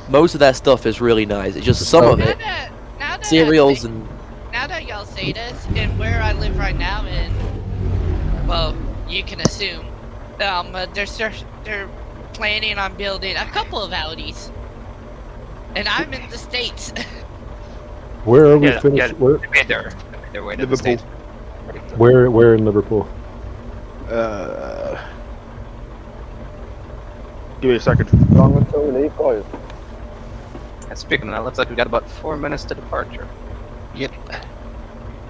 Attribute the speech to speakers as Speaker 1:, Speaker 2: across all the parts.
Speaker 1: Most of their stuff is really nice. It's just some of it.
Speaker 2: Now that
Speaker 1: Cereals and...
Speaker 2: Now that y'all say this, and where I live right now, well, you can assume, they're planning on building a couple of Audis, and I'm in the States.
Speaker 3: Where are we finished?
Speaker 4: Yeah,
Speaker 3: Where?
Speaker 4: They're way to the States.
Speaker 3: Where in Liverpool?
Speaker 5: Give me a second.
Speaker 4: Speaking of that, looks like we got about 4 minutes to departure.
Speaker 6: Yep.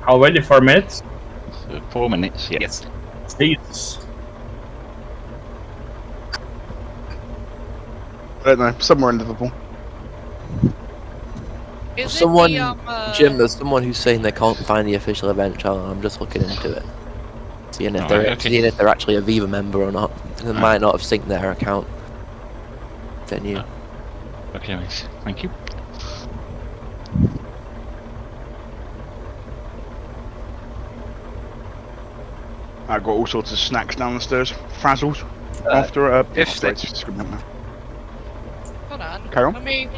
Speaker 7: Already 4 minutes?
Speaker 6: 4 minutes, yeah.
Speaker 4: Yes.
Speaker 7: Jesus.
Speaker 5: I don't know, somewhere in Liverpool.
Speaker 1: Someone, Jim, there's someone who's saying they can't find the official event channel. I'm just looking into it. Seeing if they're actually a Viva member or not. They might not have synced their account. Then you.
Speaker 6: Okay, thank you.
Speaker 5: I've got all sorts of snacks down the stairs. Frazzles. After
Speaker 2: Hold on.
Speaker 5: Carry on.
Speaker 2: Let me.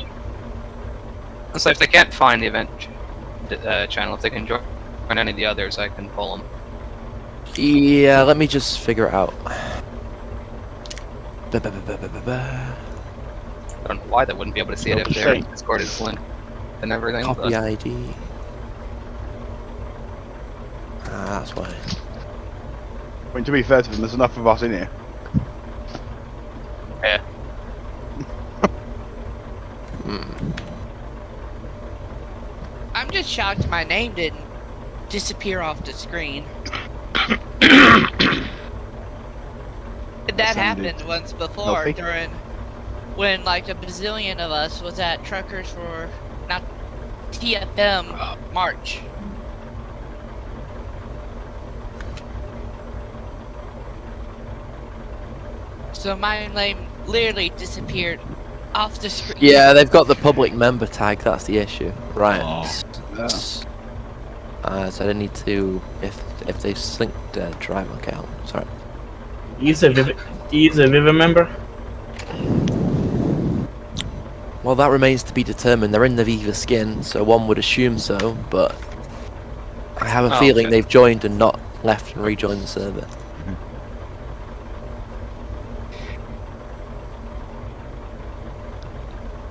Speaker 4: So if they can't find the event channel, if they can join any of the others, I can pull them.
Speaker 1: Yeah, let me just figure it out.
Speaker 4: I don't know why they wouldn't be able to see it if their Discord is linked and everything.
Speaker 1: Copy ID. Ah, that's why.
Speaker 5: I mean, to be fair to them, there's enough of us in here.
Speaker 4: Yeah.
Speaker 2: I'm just shocked my name didn't disappear off the screen. That happened once before when like a bazillion of us was at Truckers for not TFM March. So my name literally disappeared off the screen.
Speaker 1: Yeah, they've got the public member tag. That's the issue, right? So they need to if they synced their drive account. Sorry.
Speaker 7: He's a Viva member.
Speaker 1: Well, that remains to be determined. They're in the Viva skin, so one would assume so. But I have a feeling they've joined and not left and rejoined the server.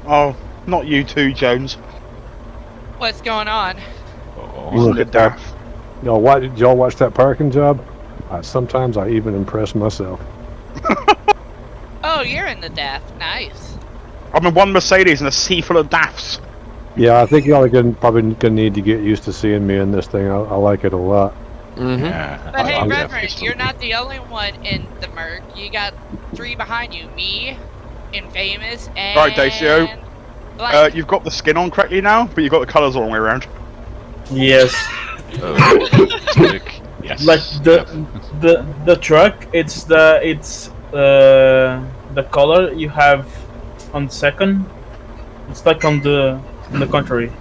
Speaker 5: Oh, not you too, Jones.
Speaker 2: What's going on?
Speaker 5: Look at that.
Speaker 3: Did y'all watch that parking job? Sometimes I even impress myself.
Speaker 2: Oh, you're in the DAF. Nice.
Speaker 5: I'm in one Mercedes and a sea full of DAFs.
Speaker 3: Yeah, I think y'all are probably gonna need to get used to seeing me in this thing. I like it a lot.
Speaker 1: Mm-hmm.
Speaker 6: Yeah,
Speaker 2: But hey, Reverend, you're not the only one in the Merc. You got 3 behind you. Me, Infamous, and...
Speaker 5: Right, Dacio. You've got the skin on correctly now, but you've got the colours all the way around.
Speaker 7: Yes.
Speaker 6: Yes.
Speaker 7: Like the truck, it's the color you have on second. It's like on the contrary.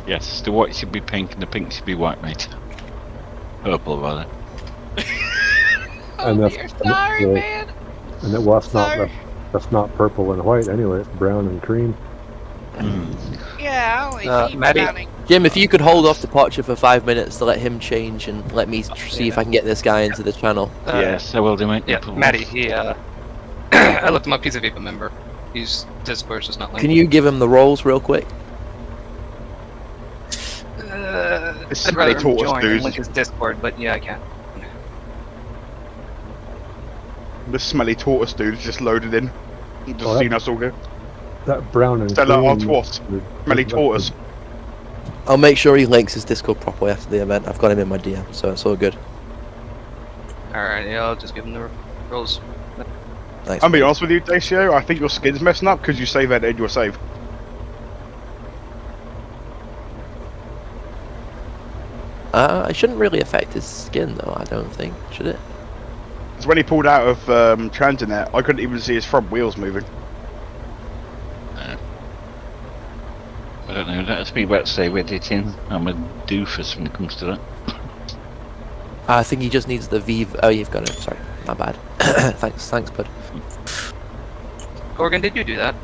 Speaker 6: Yes, the white should be pink and the pink should be white, mate. Purple, rather.
Speaker 2: Oh, you're sorry, man.
Speaker 3: And that's not purple and white anyway. It's brown and cream.
Speaker 2: Yeah, I only see
Speaker 4: Maddie.
Speaker 1: Jim, if you could hold off departure for 5 minutes to let him change and let me see if I can get this guy into the channel.
Speaker 6: Yes, I will do, mate.
Speaker 4: Yeah, Maddie, he, I looked him up, he's a Viva member. He's Discord's just not linked.
Speaker 1: Can you give him the roles real quick?
Speaker 4: I'd rather him join and link his Discord, but yeah, I can.
Speaker 5: The smelly tortoise dude's just loaded in. Just seen us all here.
Speaker 3: That brown and
Speaker 5: Stella
Speaker 3: cream.
Speaker 5: Artois. Smelly tortoise.
Speaker 1: I'll make sure he links his Discord properly after the event. I've got him in my DM, so it's all good.
Speaker 4: Alright, yeah, I'll just give him the rules.
Speaker 1: Thanks.
Speaker 5: I'm being honest with you, Dacio, I think your skin's messing up because you save edited your save.
Speaker 1: It shouldn't really affect his skin, though, I don't think. Should it?
Speaker 5: Because when he pulled out of Transinet, I couldn't even see his front wheels moving.
Speaker 6: I don't know, that's me about to say editing. I'm a doofus when it comes to that.
Speaker 1: I think he just needs the Viva. Oh, you've got it. Sorry, my bad. thanks, bud.
Speaker 4: Gorgon, did you do that?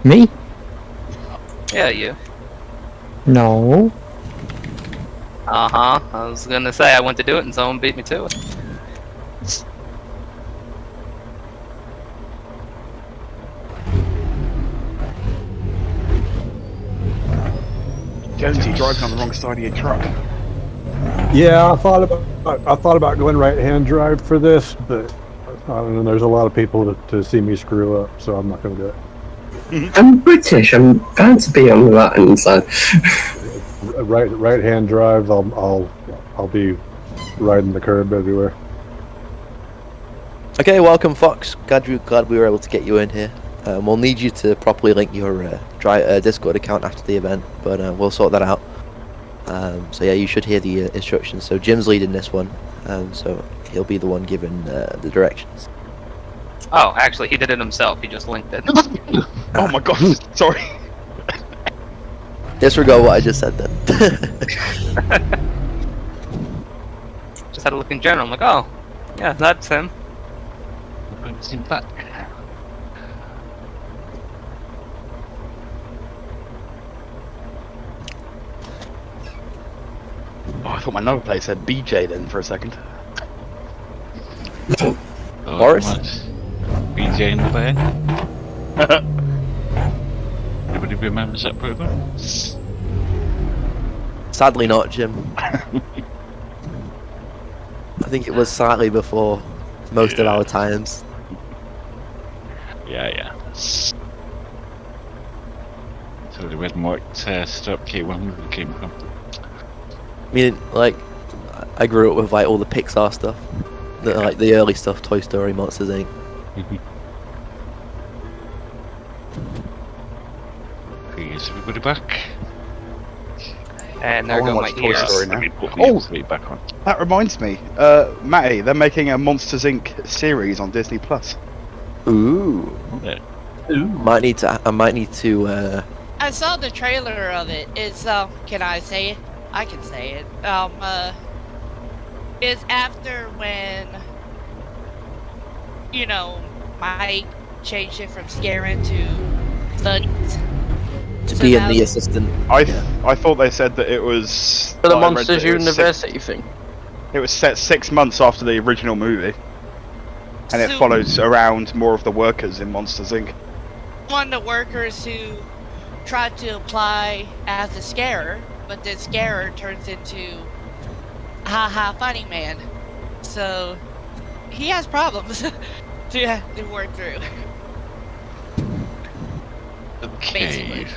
Speaker 8: Me?
Speaker 4: Yeah, you.
Speaker 8: No.
Speaker 4: Uh-huh. I was gonna say I went to do it and someone beat me to it.
Speaker 5: Jonesy driving on the wrong side of your truck.
Speaker 3: Yeah, I thought about going right-hand drive for this, but I don't know. There's a lot of people to see me screw up, so I'm not going to do it.
Speaker 8: I'm British. I'm bound to be on the right-hand side.
Speaker 3: Right-hand drive. I'll be riding the curb everywhere.
Speaker 1: Okay, welcome, Fox. Glad we were able to get you in here. We'll need you to properly link your Discord account after the event, but we'll sort that out. So yeah, you should hear the instructions. So Jim's leading this one, so he'll be the one giving the directions.
Speaker 4: Oh, actually, he did it himself. He just linked it.
Speaker 5: Oh my god, sorry.
Speaker 1: Disregard what I just said then.
Speaker 4: Just had a look in general. I'm like, oh, yeah, that's him.
Speaker 6: It's in back.
Speaker 5: Oh, I thought my number plate said BJ then for a second.
Speaker 6: Oh,
Speaker 1: Boris?
Speaker 6: BJ in the Bear. Anybody remembers that program?
Speaker 1: Sadly not, Jim. I think it was slightly before most of our times.
Speaker 6: Yeah. So the red and white stop K1 came from.
Speaker 1: I mean, like, I grew up with like all the Pixar stuff, like the early stuff, Toy Story, Monsters Inc.
Speaker 6: Okay, is everybody back?
Speaker 4: And there
Speaker 5: I
Speaker 4: go
Speaker 5: wanna
Speaker 4: my
Speaker 5: watch Toy
Speaker 4: ears.
Speaker 5: Story now.
Speaker 6: Oh,
Speaker 5: Oh!
Speaker 6: back on.
Speaker 5: That reminds me, Matty, they're making a Monsters Inc. series on Disney Plus.
Speaker 1: Ooh.
Speaker 6: Yeah.
Speaker 1: I might need to.
Speaker 2: I saw the trailer of it. It's can I say it? I can say it. It's after when Mike changed it from scaring to Buddies.
Speaker 1: To
Speaker 2: So
Speaker 1: be in
Speaker 2: now
Speaker 1: the
Speaker 2: they-
Speaker 1: assistant.
Speaker 5: I thought they said that it was...
Speaker 9: For the
Speaker 5: I read
Speaker 9: Monsters
Speaker 5: that it was
Speaker 9: University thing.
Speaker 5: It was set 6 months after the original movie. And it
Speaker 2: So-
Speaker 5: follows around more of the workers in Monsters Inc.
Speaker 2: One of the workers who tried to apply as a scarer, but the scarer turns into funny man. So he has problems to work through.
Speaker 6: Okay.
Speaker 2: Basically.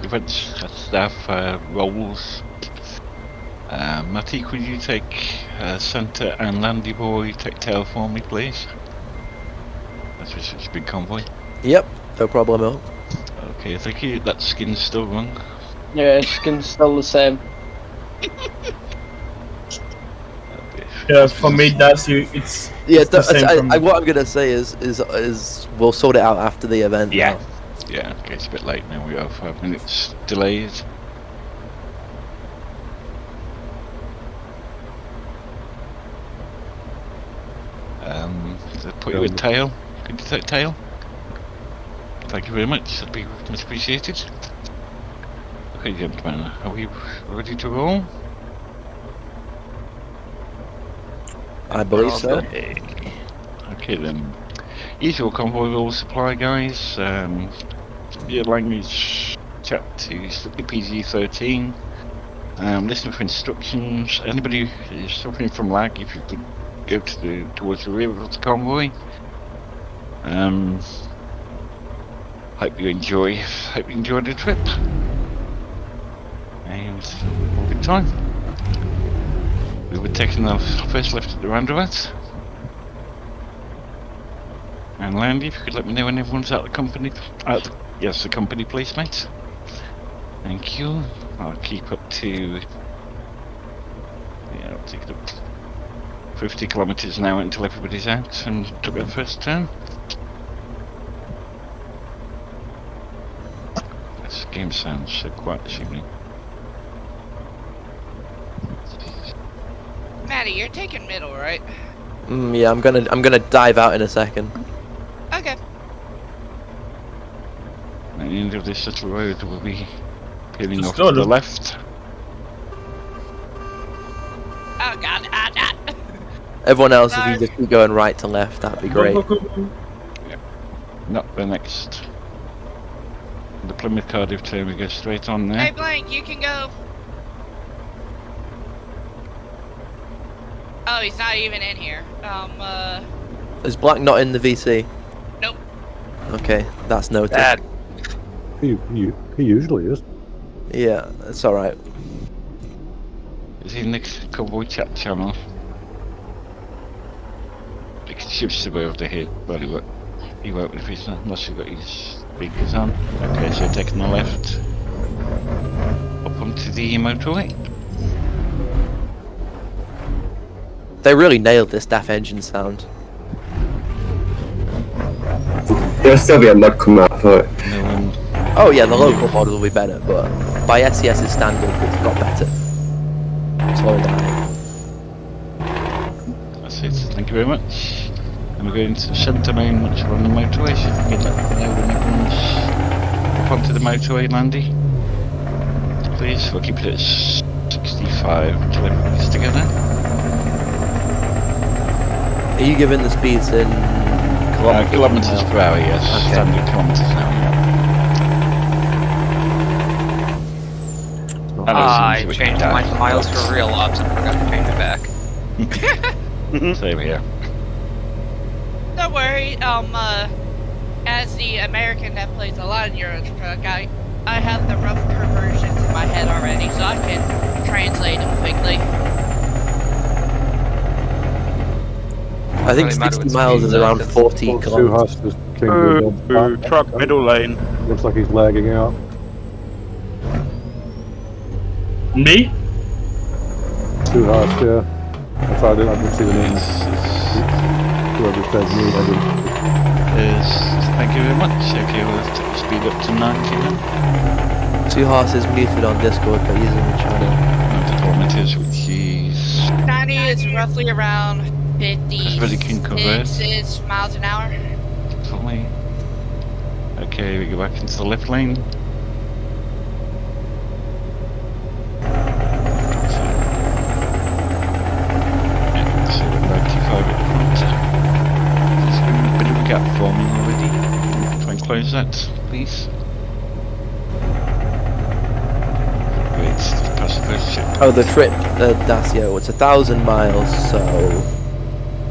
Speaker 6: We've had staff roles. Matty, could you take Santa and Landy Boy take tail for me, please? That's such a big convoy.
Speaker 1: Yep, no problem.
Speaker 6: Okay, thank you. That skin's still wrong.
Speaker 9: Yeah, skin's still the same.
Speaker 7: Yeah, for me, that's you. It's
Speaker 1: Yeah,
Speaker 7: the same for me.
Speaker 1: what I'm gonna say is we'll sort it out after the event.
Speaker 5: Yeah.
Speaker 1: now.
Speaker 6: Yeah, okay, it's a bit late now. We have 5 minutes delayed. They put you with tail. Could you take tail? Thank you very much. That'd be much appreciated. Okay, gentlemen, are we ready to roll?
Speaker 1: I believe so.
Speaker 6: Okay then. Usual convoy rule supply, guys. Your language chat to strictly PG-13. Listen for instructions. Anybody who's suffering from lag, if you could go towards the rear of the convoy. Hope you enjoy the trip. And have a good time. We were taking the first left at the roundabout. And Landy, if you could let me know when everyone's out the company. Yes, the company please, mate. Thank you. I'll keep up to. Yeah, I'll take it up 50 kilometers an hour until everybody's out and took their first turn. This game sounds so quiet this evening.
Speaker 2: Maddie, you're taking middle, right?
Speaker 1: Yeah, I'm gonna dive out in a second.
Speaker 2: Okay.
Speaker 6: At the end of this little road, we'll be peeling
Speaker 7: Just
Speaker 6: off
Speaker 7: go
Speaker 6: to the
Speaker 7: to-
Speaker 6: left.
Speaker 2: Oh god,
Speaker 1: Everyone else, if
Speaker 2: Sorry.
Speaker 1: you just keep going right to left, that'd be great.
Speaker 7: Go, go, go, go.
Speaker 6: Not the next. The Plymouth Cardiff turn, we go straight on
Speaker 2: Hey
Speaker 6: there.
Speaker 2: Blank, you can go. Oh, he's not even in here.
Speaker 1: Is Black not in the VC?
Speaker 2: Nope.
Speaker 1: Okay, that's noted.
Speaker 4: Dad.
Speaker 3: He usually is.
Speaker 1: Yeah, it's alright.
Speaker 6: Is he in the Cowboy Chat channel? He should be able to hear, but he won't if he's not, unless he's got his speakers on. Okay, so taking the left. Up onto the motorway.
Speaker 1: They really nailed this DAF engine sound.
Speaker 8: There'll still be a mod come out for it.
Speaker 6: No one.
Speaker 1: Oh yeah, the local model will be better, but by SES's standard, it's got better. Slow down.
Speaker 6: That's it, thank you very much. And we're going to the centre lane once we're on the motorway, so if you can let me know when everyone's up onto the motorway, Landy. Please, we'll keep it at 65 until everybody's together.
Speaker 1: Are you giving the speeds in
Speaker 6: Kilometres per hour, yes.
Speaker 1: Okay.
Speaker 6: Standard kilometres an hour, yeah.
Speaker 4: I changed my miles for real ops and forgot to change it back.
Speaker 6: Same here.
Speaker 2: Don't worry. As the American that plays a lot in Euro Truck, I have the rough conversions in my head already, so I can translate them quickly.
Speaker 1: I think
Speaker 4: Doesn't matter
Speaker 1: 60
Speaker 4: what
Speaker 1: miles
Speaker 4: speed
Speaker 1: is
Speaker 4: though,
Speaker 1: around
Speaker 4: 'cause-
Speaker 1: 40
Speaker 3: Well,
Speaker 1: kilometers.
Speaker 3: Suhas just came to a dead
Speaker 5: Truck
Speaker 3: stop.
Speaker 5: middle lane.
Speaker 3: Looks like he's lagging out.
Speaker 7: Me?
Speaker 3: Suhas, yeah. I thought I didn't see the name. Whoever said me, I didn't.
Speaker 6: Yes, thank you very much. Okay, we'll have to speed up to 90 then.
Speaker 1: Suhas is muted on Discord, but he's in the channel.
Speaker 6: 90 kilometres, which is
Speaker 2: 90 is roughly around
Speaker 6: Everybody can convert.
Speaker 2: 56 miles an hour.
Speaker 6: fully. Okay, we go back into the left lane. Yeah, so we're 95 at the front. There's been a bit of a gap forming already. Try and close that, please. Wait, just pass the first check.
Speaker 1: Oh, the trip, Dacio, it's 1,000 miles, so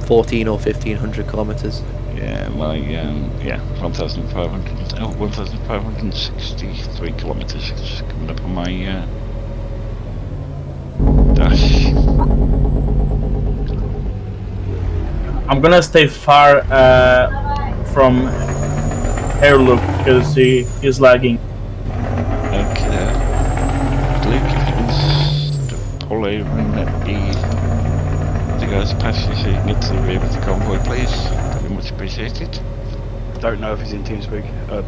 Speaker 1: 14 or 1,500 kilometers.
Speaker 6: Yeah, my, 1,563 kilometers is coming up on my, dash.
Speaker 7: I'm gonna stay far from Airloop because he is lagging.
Speaker 6: Okay, there. Luke, if you can pull over and let the guys pass you so you can get to the rear of the convoy, please. Very much appreciated.
Speaker 5: Don't know if he's in TeamSpeak,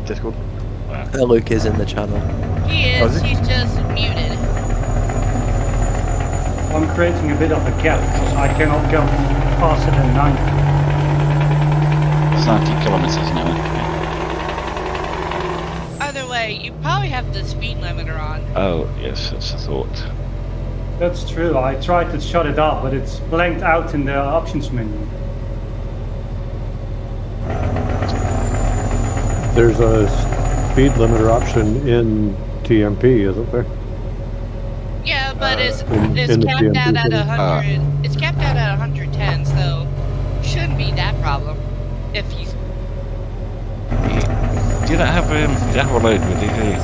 Speaker 5: Discord.
Speaker 1: Luke is in the channel.
Speaker 2: He
Speaker 3: Oh,
Speaker 2: is,
Speaker 3: is he?
Speaker 2: he's just muted.
Speaker 10: I'm creating a bit of a gap because I cannot go faster than 90.
Speaker 6: It's 90 kilometers an hour.
Speaker 2: Either way, you probably have the speed limiter on.
Speaker 6: Oh, yes, that's a thought.
Speaker 10: That's true. I tried to shut it off, but it's blanked out in the options menu.
Speaker 3: There's a speed limiter option in TMP, isn't there?
Speaker 2: Yeah, but it's
Speaker 3: in the
Speaker 2: capped out
Speaker 3: TMP
Speaker 2: at
Speaker 3: thing.
Speaker 2: 100. It's capped out at 110, so shouldn't be that problem. If you
Speaker 6: Do you not have a load with you, do you?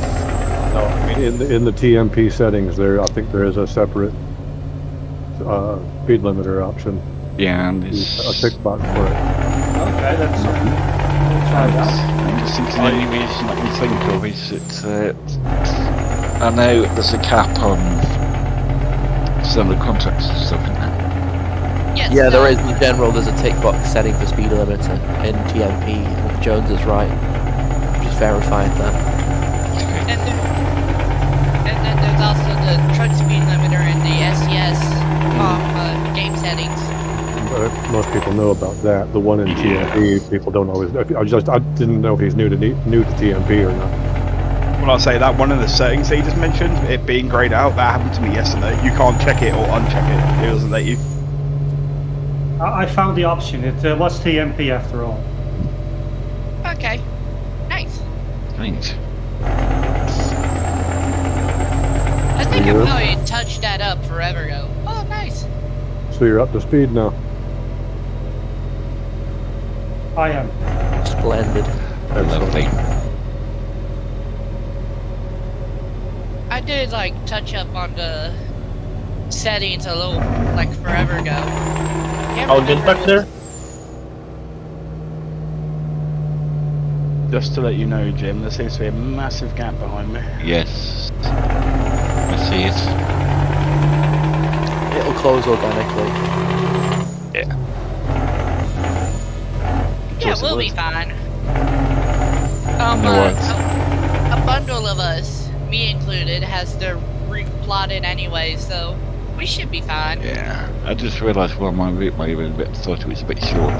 Speaker 3: No, I mean in the TMP settings, I think there is a separate speed limiter option.
Speaker 6: Yeah, and
Speaker 3: A
Speaker 6: it's...
Speaker 3: tick box for it.
Speaker 10: Okay, let's try that.
Speaker 6: I'm just thinking the only reason I can think of is that I know there's a cap on some of the contracts and stuff in there.
Speaker 2: yes,
Speaker 1: Yeah, there is in general. There's a tick box setting for speed limiter in TMP. And if Jones is right, just verified that.
Speaker 2: And then there's also the truck speed limiter in the SES game settings.
Speaker 3: Most people know about that. The one in TMP, people don't always. I didn't know if he's new to TMP or not.
Speaker 5: Well, I'll say that one of the settings that you just mentioned, it being greyed out, that happened to me yesterday. You can't check it or uncheck it. It doesn't let you.
Speaker 10: I found the option. It was TMP after all.
Speaker 2: Okay. Nice.
Speaker 6: Thanks.
Speaker 2: I think I probably touched that up forever ago. Oh, nice.
Speaker 3: So you're up to speed now.
Speaker 10: I am.
Speaker 1: Splendid.
Speaker 6: Lovely.
Speaker 2: I did like touch up on the settings a little like forever ago.
Speaker 7: I'll get back there.
Speaker 5: Just to let you know, Jim, there seems to be a massive gap behind me.
Speaker 6: Yes. I see it.
Speaker 1: It'll close organically.
Speaker 5: Yeah.
Speaker 2: Yeah, we'll be fine.
Speaker 6: No worries.
Speaker 2: A bundle of us, me included, has the route plotted anyway, so we should be fine.
Speaker 6: Yeah. I just realised why my route may have been a bit, thought it was a bit short.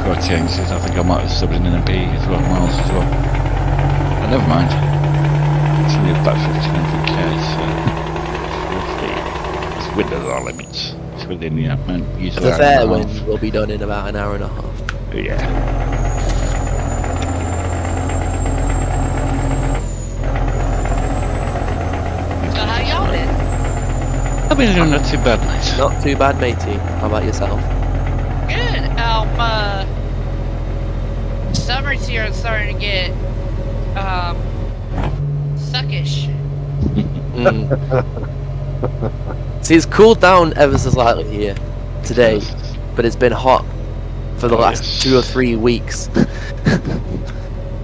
Speaker 6: Before I changed it, I think I might have subbed in a B as well, miles as well. But never mind. It's only about 1500 k's, so it's within our limits. It's within the usual
Speaker 1: The
Speaker 6: hour
Speaker 1: fair
Speaker 6: and a
Speaker 1: wind
Speaker 6: half.
Speaker 1: will be done in about an hour and a half.
Speaker 6: Yeah.
Speaker 2: So how y'all been?
Speaker 6: I've been doing not too bad, mate.
Speaker 1: Not too bad, matey. How about yourself?
Speaker 2: Good. Summer's here and starting to get suckish.
Speaker 1: See, it's cooled down ever so slightly here today, but it's been hot for the last 2 or 3 weeks.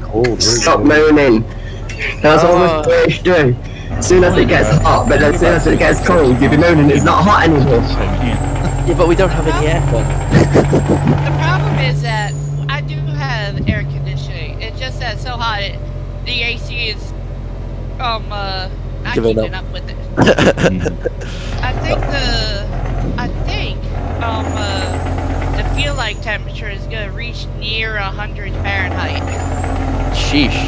Speaker 3: Cold.
Speaker 8: Stop moaning. That's all the fish do. As soon as it gets hot, but then as soon as it gets cold, you'll be moaning it's not hot anymore.
Speaker 1: Yeah, but we don't have any aircon.
Speaker 2: The problem is that I do have air conditioning. It's just that it's so hot, the AC is not
Speaker 1: Giving
Speaker 2: keeping
Speaker 1: up.
Speaker 2: up with it. I think the feel like temperature is gonna reach near 100 Fahrenheit.
Speaker 1: Sheesh.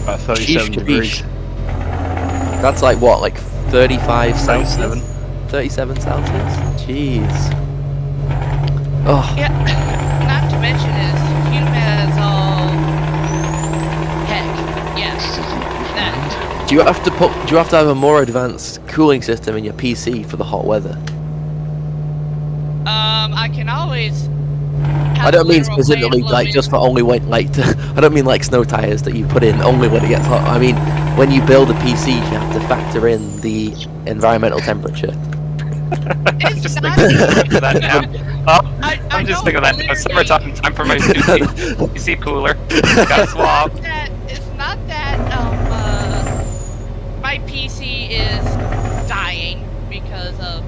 Speaker 5: About 37
Speaker 1: Sheesh,
Speaker 5: degrees.
Speaker 1: sheesh. That's like what, like 35 Celsius?
Speaker 5: 37.
Speaker 1: 37 Celsius? Jeez. Oh,
Speaker 2: Yeah, not to mention is humid as all heck. Yeah, that.
Speaker 1: do you have to have a more advanced cooling system in your PC for the hot weather?
Speaker 2: I can always.
Speaker 1: I don't mean specifically like just for only when I don't mean like snow tires that you put in only when it gets hot. I mean when you build a PC, you have to factor in the environmental temperature.
Speaker 2: It's
Speaker 4: Just
Speaker 2: not
Speaker 4: thinking of that now. Oh,
Speaker 2: I
Speaker 4: I'm just
Speaker 2: don't
Speaker 4: thinking of that now.
Speaker 2: literally-
Speaker 4: Summertime, time for my PC cooler. Got swap.
Speaker 2: It's not that my PC is dying because of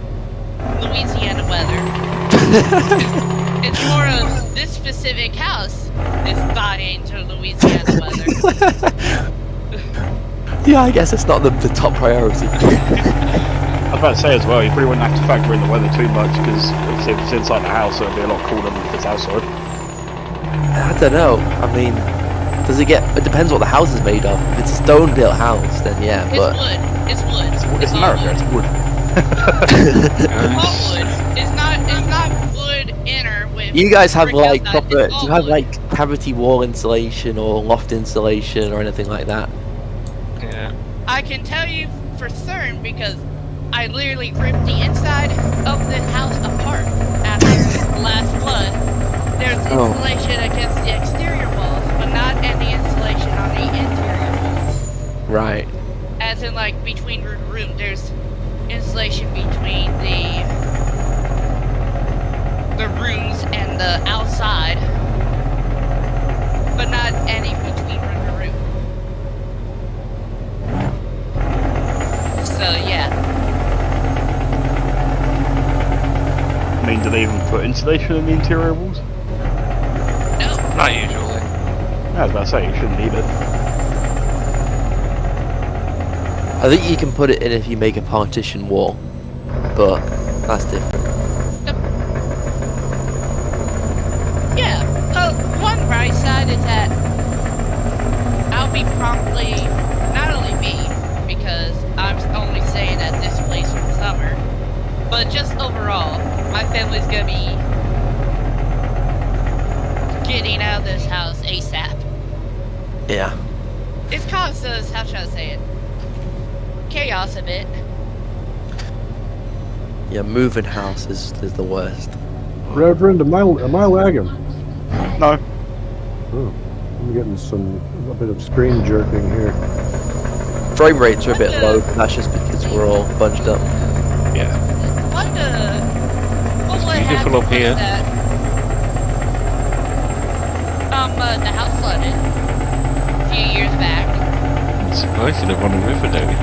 Speaker 2: Louisiana weather. It's more of this specific house is dying to Louisiana weather.
Speaker 1: Yeah, I guess it's not the top priority.
Speaker 5: I was about to say as well, you probably wouldn't have to factor in the weather too much because if it's inside the house, it'll be a lot cooler than if it's outside.
Speaker 1: I don't know. I mean, does it get? It depends what the house is made of. If it's a stone-built house, then yeah.
Speaker 2: It's
Speaker 1: But
Speaker 2: wood. It's wood.
Speaker 5: It's
Speaker 2: all
Speaker 5: America,
Speaker 2: wood.
Speaker 5: it's wood.
Speaker 2: All wood. It's not wood inner with.
Speaker 1: you guys have
Speaker 2: brick
Speaker 1: like
Speaker 2: outside,
Speaker 1: proper?
Speaker 2: it's
Speaker 1: Do
Speaker 2: all
Speaker 1: you have
Speaker 2: wood.
Speaker 1: like cavity wall insulation or loft insulation or anything like that?
Speaker 4: Yeah.
Speaker 2: I can tell you for certain because I literally ripped the inside of this house apart after the last flood. There's
Speaker 1: Oh.
Speaker 2: insulation against the exterior walls, but not any insulation on the interior walls.
Speaker 1: Right.
Speaker 2: As in, like, between room, there's insulation between the rooms and the outside, but not any between room to room. So, yeah.
Speaker 5: I mean, do they even put insulation in the interior walls?
Speaker 2: No.
Speaker 4: Not usually.
Speaker 5: Yeah, I was about to say, you shouldn't need it.
Speaker 1: I think you can put it in if you make a partition wall, but that's different.
Speaker 2: Yeah. One bright side is that be promptly, not only me, because I'm only staying at this place for the summer, but just overall, my family's gonna be getting out of this house ASAP.
Speaker 1: Yeah.
Speaker 2: It's caused us, how should I say it, chaos a bit.
Speaker 1: Yeah, moving house is the worst.
Speaker 3: Reverend, am I lagging?
Speaker 5: No.
Speaker 3: Oh, I'm getting a bit of screen jerking here.
Speaker 1: Frame rates are a bit low, but that's just because we're all bunched up.
Speaker 6: Yeah.
Speaker 2: What would
Speaker 6: beautiful
Speaker 2: happen
Speaker 6: up here.
Speaker 2: was that, the house flooded a few years back.
Speaker 6: I'm surprised you live on a river, don't you?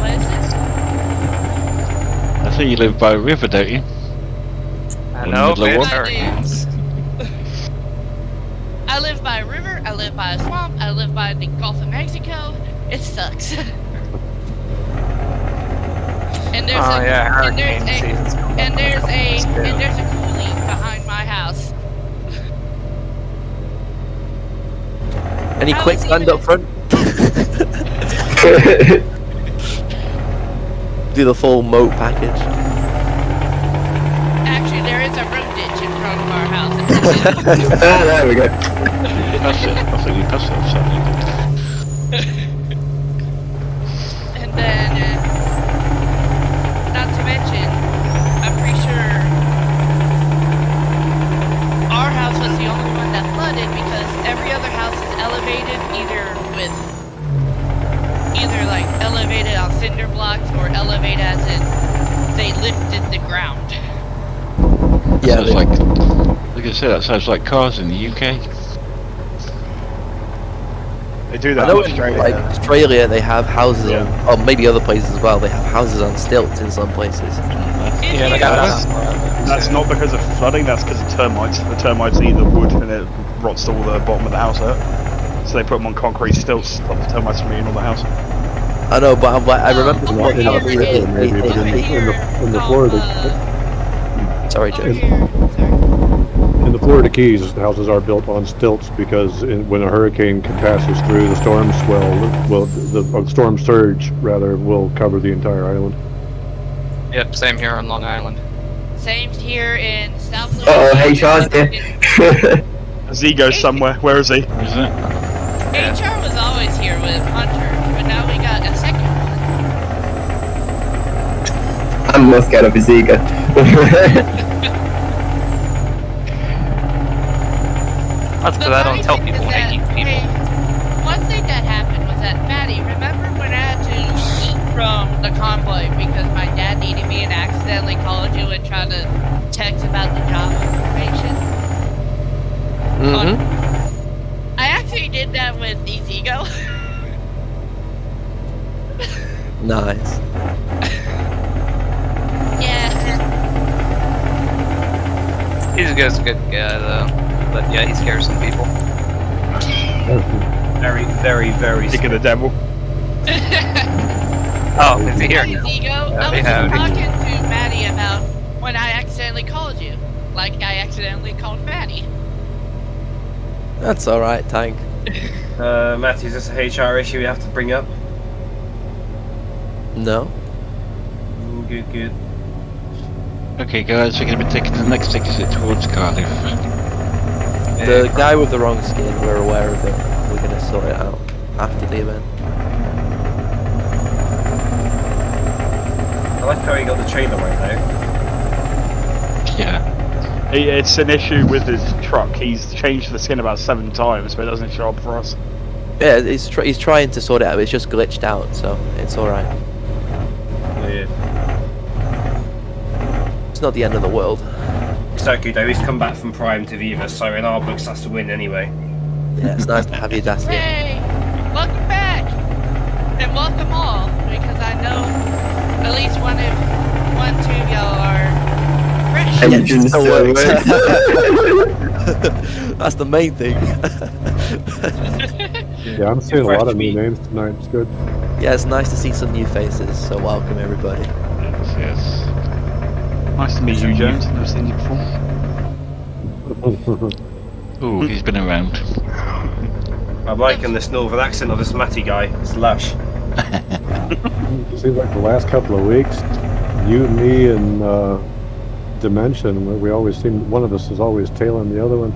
Speaker 2: What is it?
Speaker 6: I think you live by a river, don't you?
Speaker 4: I
Speaker 6: In
Speaker 4: know,
Speaker 6: the middle of
Speaker 4: it's
Speaker 2: I
Speaker 6: what?
Speaker 2: do. I live by a river, I live by a swamp, I live by the Gulf of Mexico. It sucks. And there's
Speaker 4: Oh, yeah,
Speaker 2: and
Speaker 4: hurricane season's coming up.
Speaker 2: there's a coolie behind my house.
Speaker 1: Any
Speaker 2: I
Speaker 1: quick
Speaker 2: was
Speaker 1: stand
Speaker 2: even-
Speaker 1: up front? Do the full moat package.
Speaker 2: Actually, there is a road ditch in front of our house.
Speaker 8: There we go.
Speaker 6: Pass it. I think you pass it off something.
Speaker 2: And then, not to mention, I'm pretty sure our house was the only one that flooded because every other house is elevated either like elevated on cinder blocks or elevated as in they lifted the ground.
Speaker 1: Yeah,
Speaker 6: Sounds like I said, that sounds like cars in the UK.
Speaker 5: They do
Speaker 1: I
Speaker 5: that
Speaker 1: know
Speaker 5: in
Speaker 1: in
Speaker 5: Australia.
Speaker 1: like Australia they have houses
Speaker 5: Yeah.
Speaker 1: on, or maybe other places as well. They have houses on stilts in some places.
Speaker 4: Yeah, they got
Speaker 5: That's, that's not because of flooding, that's because of termites. The termites eat the wood and it rots all the bottom of the house out. So they put them on concrete stilts to stop the termites from eating all the house.
Speaker 1: I know, but I remember
Speaker 2: Well,
Speaker 3: Not in
Speaker 2: over
Speaker 3: Australia,
Speaker 2: here-
Speaker 3: maybe, but
Speaker 2: over
Speaker 3: in
Speaker 2: here,
Speaker 3: the Florida,
Speaker 1: Sorry,
Speaker 2: over
Speaker 1: Joe.
Speaker 2: here, sorry.
Speaker 3: in the Florida Keys, the houses are built on stilts because when a hurricane passes through, the storm the storm surge rather will cover the entire island.
Speaker 4: Yep, same here on Long Island.
Speaker 2: Same here in South
Speaker 8: Oh,
Speaker 2: Louisiana.
Speaker 8: HR's here.
Speaker 5: Zigo's somewhere. Where is he?
Speaker 6: Is it?
Speaker 2: HR was always here with Hunter, but now we got a second one.
Speaker 8: I'm more scared of Zigo.
Speaker 4: That's because I don't tell people I eat people.
Speaker 2: One thing that happened was that, Maddie, remember when I had to eat from the convoy because my dad needed me and accidentally called you and tried to text about the job information?
Speaker 1: Mm-hmm.
Speaker 2: I actually did that with Ezigo.
Speaker 1: Nice.
Speaker 2: Yeah.
Speaker 4: He's a good guy though, but yeah, he scares some people.
Speaker 11: Very, very, very
Speaker 5: Sick of the devil.
Speaker 4: Oh, is he here?
Speaker 2: Ezigo, I was
Speaker 4: Howdy,
Speaker 2: just
Speaker 4: howdy.
Speaker 2: talking to Maddie about when I accidentally called you. Like I accidentally called Maddie.
Speaker 1: That's alright, Tank.
Speaker 11: Matthew, is this a HR issue we have to bring up?
Speaker 1: No?
Speaker 11: Good, good.
Speaker 6: Okay, guys, we're going to be taking the next exit towards Cardiff.
Speaker 1: The guy with the wrong skin, we're aware of it. We're going to sort it out after the event.
Speaker 11: I like how he got the trailer right now.
Speaker 6: Yeah.
Speaker 5: It's an issue with his truck. He's changed the skin about 7 times, but it doesn't show up for us.
Speaker 1: Yeah, he's trying to sort it out, it's just glitched out, so it's alright.
Speaker 11: Yeah.
Speaker 1: It's not the end of the world.
Speaker 11: It's okay though, he's come back from Prime to Viva, so in our books that's a win anyway.
Speaker 1: Yeah, it's nice to have you, Dasty.
Speaker 2: Hey, welcome back, and welcome all, because I know at least two of y'all are fresh.
Speaker 8: Engine
Speaker 1: That
Speaker 8: still
Speaker 1: works. That's the main thing.
Speaker 3: Yeah, I'm seeing a lot of new names tonight. It's good.
Speaker 1: Yeah, it's nice to see some new faces, so welcome everybody.
Speaker 6: Yes.
Speaker 5: Nice to meet you, Jones. Never seen you before.
Speaker 6: Ooh, he's been around.
Speaker 11: I'm liking this northern accent of this Matty guy. It's lush.
Speaker 3: Seems like the last couple of weeks, you, me, and Dimension, we always seem, one of us is always tailing the other one.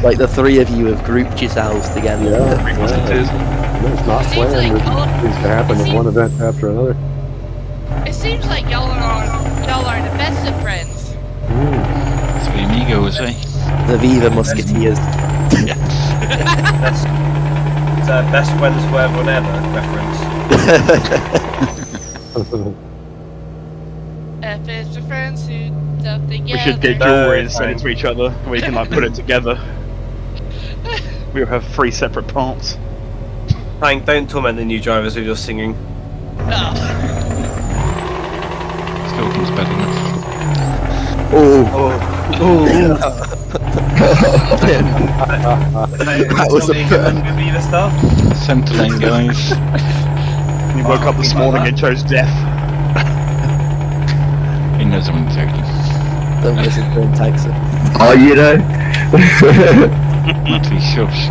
Speaker 1: Like the three of you have grouped yourselves together.
Speaker 3: Yeah. It's not planned. It seems to happen at one event after another.
Speaker 2: It seems like y'all are the best of friends.
Speaker 6: Three amigos, eh?
Speaker 1: The Viva Musketeers.
Speaker 11: It's a best friends forever and ever reference.
Speaker 2: If it's the friends who stuff together.
Speaker 5: We should get jewelry and send it to each other. We can like put it together. We'll have 3 separate parts.
Speaker 11: Hank, don't torment the new drivers with your singing.
Speaker 2: No.
Speaker 6: Still comes better enough.
Speaker 1: That was a
Speaker 11: Viva stuff.
Speaker 6: Centre lane, guys.
Speaker 5: He woke up this morning and chose death.
Speaker 6: He knows I'm joking.
Speaker 1: Don't listen to him, Texas.
Speaker 8: Oh, you know.
Speaker 6: Not to be shush.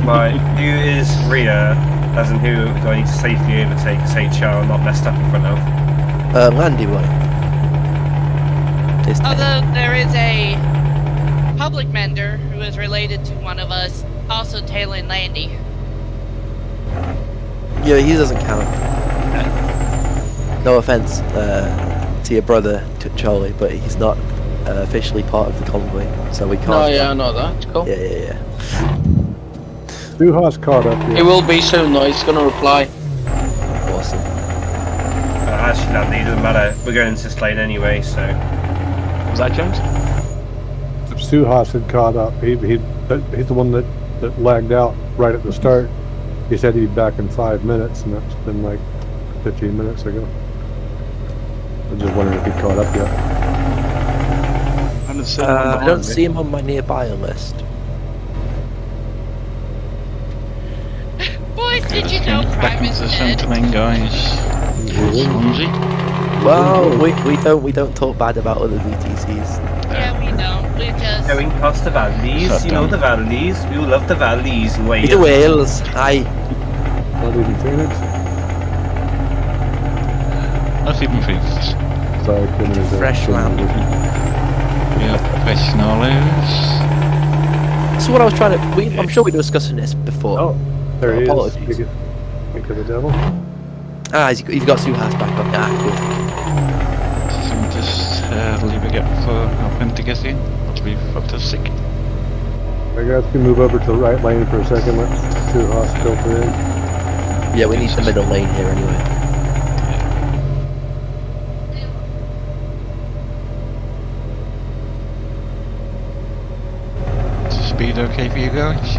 Speaker 11: Right, who is Rhea? As in who do I need to safely overtake as HR not messed up in front of?
Speaker 1: Landy boy.
Speaker 2: Although there is a public mender who is related to one of us, also tailing Landy.
Speaker 1: Yeah, he doesn't count. No offense to your brother, Charlie, but he's not officially part of the convoy, so we can't.
Speaker 9: No, yeah, I know that. Cool.
Speaker 1: Yeah.
Speaker 3: Duhas caught up here.
Speaker 9: He will be soon, though. He's gonna reply.
Speaker 1: Awesome.
Speaker 11: Actually, Landy, it doesn't matter. We're going to this lane anyway, so.
Speaker 5: Was that James?
Speaker 3: Suhas had caught up. He's the one that lagged out right at the start. He said he'd be back in 5 minutes, and that's been like 15 minutes ago. I'm just wondering if he caught up yet.
Speaker 1: I don't see him on my nearby list.
Speaker 2: Boys, did you know
Speaker 6: Back
Speaker 2: Prime
Speaker 6: into
Speaker 2: is
Speaker 6: the
Speaker 2: dead?
Speaker 6: centre lane, guys. Swansea.
Speaker 1: Well, we don't talk bad about other VTCs.
Speaker 2: Yeah, we don't. We just.
Speaker 11: Going past the valleys, you know the valleys. We love the valleys in Wales.
Speaker 1: The Wales, aye.
Speaker 3: Not even Phoenix.
Speaker 6: Not even Phoenix.
Speaker 3: Sorry, couldn't have
Speaker 1: Fresh round.
Speaker 6: Yeah, professionals.
Speaker 1: So what I was trying to, I'm sure we were discussing this before.
Speaker 3: Oh, there he
Speaker 1: Apologies.
Speaker 3: is. Think of the devil.
Speaker 1: You've got Suhas back up. Ah,
Speaker 6: So just leave it for him to get in. That'll be fantastic.
Speaker 3: I guys can move over to the right lane for a second. Let Suhas filter in.
Speaker 1: cool. Yeah, we need the middle lane here anyway.
Speaker 6: Speed okay for you guys?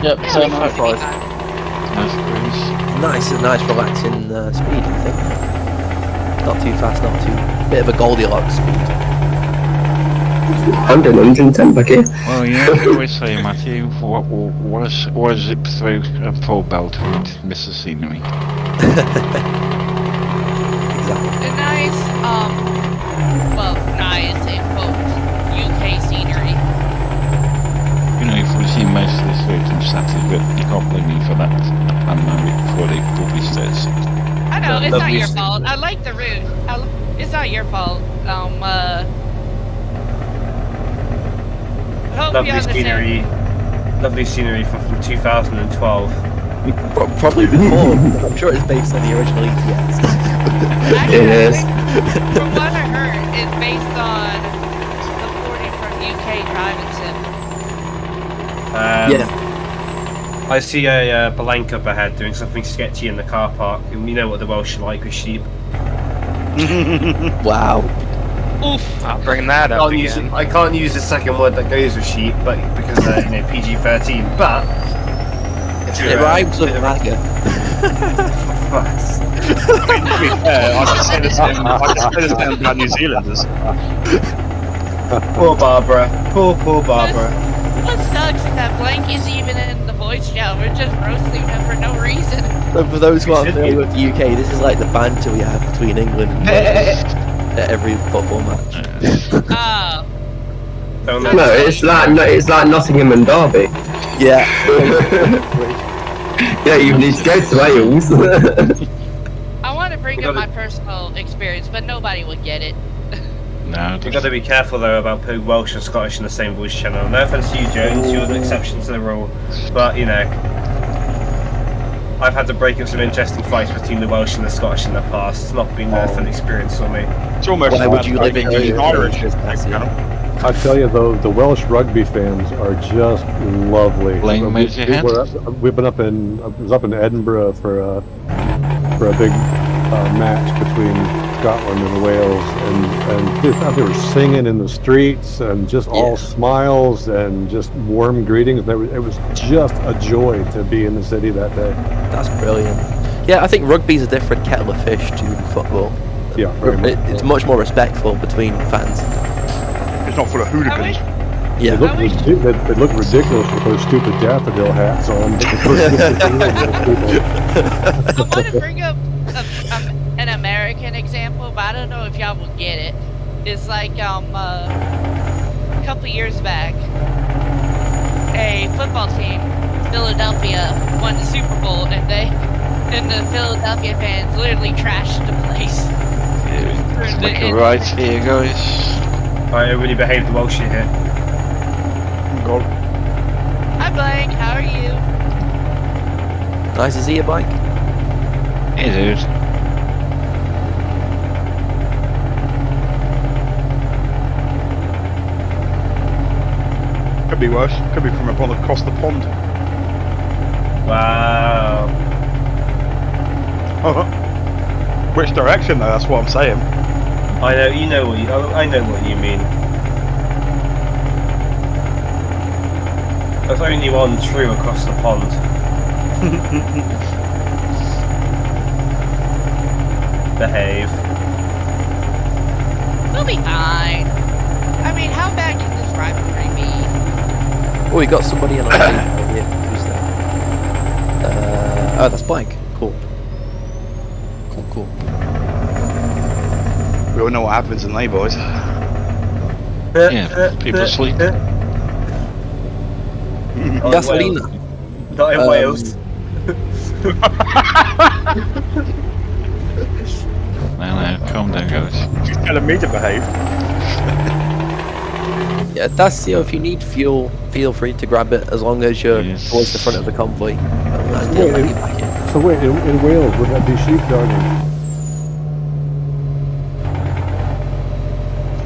Speaker 9: Yep,
Speaker 2: Yeah,
Speaker 9: turn
Speaker 2: we
Speaker 9: on.
Speaker 2: should be fine.
Speaker 6: Nice cruise.
Speaker 1: Nice relaxing speed, I think. Not too fast, not too... Bit of a Goldilocks speed.
Speaker 8: I'm doing 110 back here.
Speaker 6: Well, yeah, we always say, Matthew, what a zip through a full belt would miss the scenery.
Speaker 1: Exactly.
Speaker 2: A nice, nice, in quotes, UK scenery.
Speaker 6: You know, you've probably seen most of this route from Saturday, but you can't blame me for that. I know it before they published theirs.
Speaker 2: I know, it's not your
Speaker 11: Lovely
Speaker 2: fault. I like the route. It's not your fault. Hope you understand.
Speaker 11: Lovely scenery from 2012.
Speaker 1: Probably before. I'm sure it's based on the original ETS.
Speaker 2: Actually,
Speaker 8: It is.
Speaker 2: From what I heard, it's based on the 40 from UK driving sim.
Speaker 1: Yeah.
Speaker 11: I see a Blank up ahead doing something sketchy in the car park. And you know what the Welsh are like with sheep.
Speaker 1: Wow.
Speaker 2: Oof.
Speaker 4: I'll bring that up again.
Speaker 11: I can't use the second word that goes with sheep, but because PG-13. But
Speaker 1: It rhymes with Raga.
Speaker 5: To be fair, I can say the same about New Zealanders.
Speaker 11: Poor Barbara. Poor Barbara.
Speaker 2: What sucks is that Blank isn't even in the voice chat. We're just roasting him for no reason.
Speaker 1: So for those who aren't familiar with the UK, this is like the banter we have between England and Wales at every football match.
Speaker 2: Oh.
Speaker 8: No, it's like Nottingham and Derby.
Speaker 1: Yeah.
Speaker 8: Yeah, you need to go to Wales.
Speaker 2: I want to bring up my personal experience, but nobody would get it.
Speaker 6: No,
Speaker 11: You've got to be careful though about putting Welsh and Scottish in the same voice channel. No offense to you, Jones, you're the exception to the rule, but you know, I've had to break up some interesting fights between the Welsh and the Scottish in the past. It's not been a fun experience for me.
Speaker 5: It's almost
Speaker 1: Why would you live in
Speaker 5: Irish?
Speaker 3: I tell you though, the Welsh rugby fans are just lovely. We've been up in, I was up in Edinburgh for a big match between Scotland and Wales, and just, they were singing in the streets and just all smiles and just warm greetings. It was just a joy to be in the city that day.
Speaker 1: That's brilliant. Yeah, I think rugby's a different kettle of fish to football.
Speaker 3: Yeah, very much
Speaker 1: it's much more respectful between fans.
Speaker 5: It's not full of hooligans.
Speaker 1: Yeah,
Speaker 3: they look ridiculous with those stupid daffodil hats on.
Speaker 2: I want to bring up an American example, but I don't know if y'all will get it. It's like a couple years back, a football team, Philadelphia, won the Super Bowl, and the Philadelphia fans literally trashed the place.
Speaker 6: Right here, guys.
Speaker 11: I really behaved the Welsh here.
Speaker 5: God.
Speaker 2: Hi, Blank. How are you?
Speaker 1: Nice to see you, Mike.
Speaker 6: Hey, dude.
Speaker 5: Could be worse. Could be from across the pond.
Speaker 11: Wow.
Speaker 5: Which direction though? That's what I'm saying.
Speaker 11: I know what you mean. There's only one true across the pond. Behave.
Speaker 2: We'll be fine. I mean, how bad can this rivalry be?
Speaker 1: Oh, we got somebody in on the Who's that? Oh, that's Blank. Cool. Cool.
Speaker 5: We all know what happens in lay, boys.
Speaker 6: Yeah, people sleep.
Speaker 1: Gasolina.
Speaker 11: Not in Wales.
Speaker 6: No, calm down, guys.
Speaker 5: She's telling me to behave.
Speaker 1: Yeah, that's, if you need fuel, feel free to grab it as long as you're towards the front of the convoy.
Speaker 3: So wait, in Wales, would that be sheepdogging?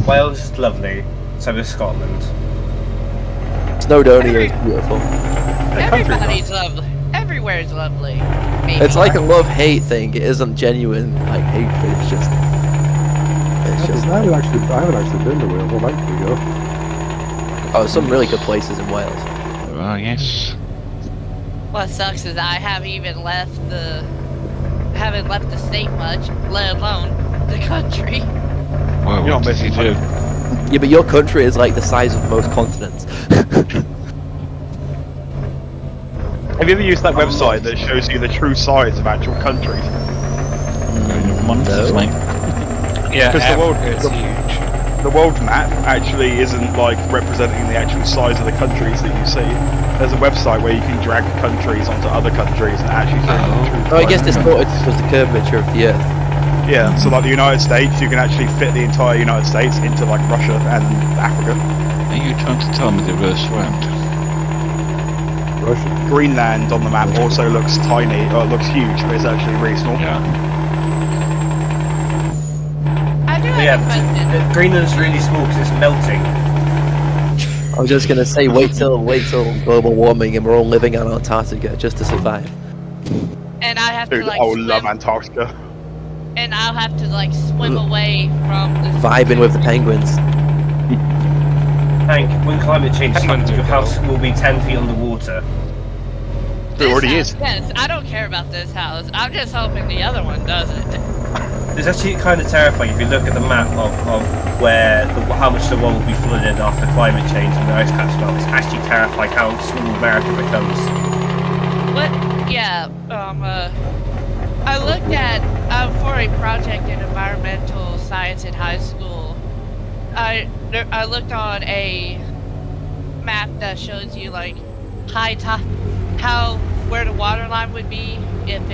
Speaker 11: Wales is lovely. So is Scotland.
Speaker 1: Snowdonia is beautiful.
Speaker 2: Everybody's lovely. Everywhere's lovely. Maybe.
Speaker 1: It's like a love-hate thing. It isn't genuine like hatred. It's just.
Speaker 3: I haven't actually been to Wales. I'd like to go.
Speaker 1: Oh, some really good places in Wales.
Speaker 6: Oh yes.
Speaker 2: What sucks is I haven't left the state much, let alone the country.
Speaker 6: Well,
Speaker 5: You're not missing too.
Speaker 1: Yeah, but your country is like the size of most continents.
Speaker 5: Have you ever used that website that shows you the true size of actual countries?
Speaker 6: Monsters, mate.
Speaker 4: Yeah,
Speaker 5: Because
Speaker 4: Africa is huge.
Speaker 5: The world map actually isn't like representing the actual size of the countries that you see. There's a website where you can drag countries onto other countries and actually show you the true
Speaker 1: Oh, I
Speaker 5: size.
Speaker 1: guess distorted was the curvature of the Earth.
Speaker 5: Yeah, so like the United States, you can actually fit the entire United States into like Russia and Africa.
Speaker 6: Are you trying to tell me the reverse round?
Speaker 3: Russia.
Speaker 5: Greenland on the map also looks tiny, or it looks huge, but it's actually really small.
Speaker 6: Yeah.
Speaker 2: I do have a question.
Speaker 11: Greenland's really small because it's melting.
Speaker 1: I was just gonna say, wait till global warming and we're all living on Antarctica just to survive.
Speaker 2: And I have
Speaker 5: Dude,
Speaker 2: to like
Speaker 5: I
Speaker 2: swim,
Speaker 5: love Antarctica.
Speaker 2: and I'll have to like swim away from the
Speaker 1: Vibing with the penguins.
Speaker 11: Hank, when climate change happens, your house will be 10 feet underwater.
Speaker 5: It already is.
Speaker 2: Yes, I don't care about this house. I'm just hoping the other one doesn't.
Speaker 11: It's actually kind of terrifying if you look at the map of where how much the world will be flooded after climate change and the ice caps melt. It's actually terrifying how small America becomes.
Speaker 2: What? Yeah. I looked at for a project in environmental science in high school. I looked on a map that shows you like high tide, where the water line would be if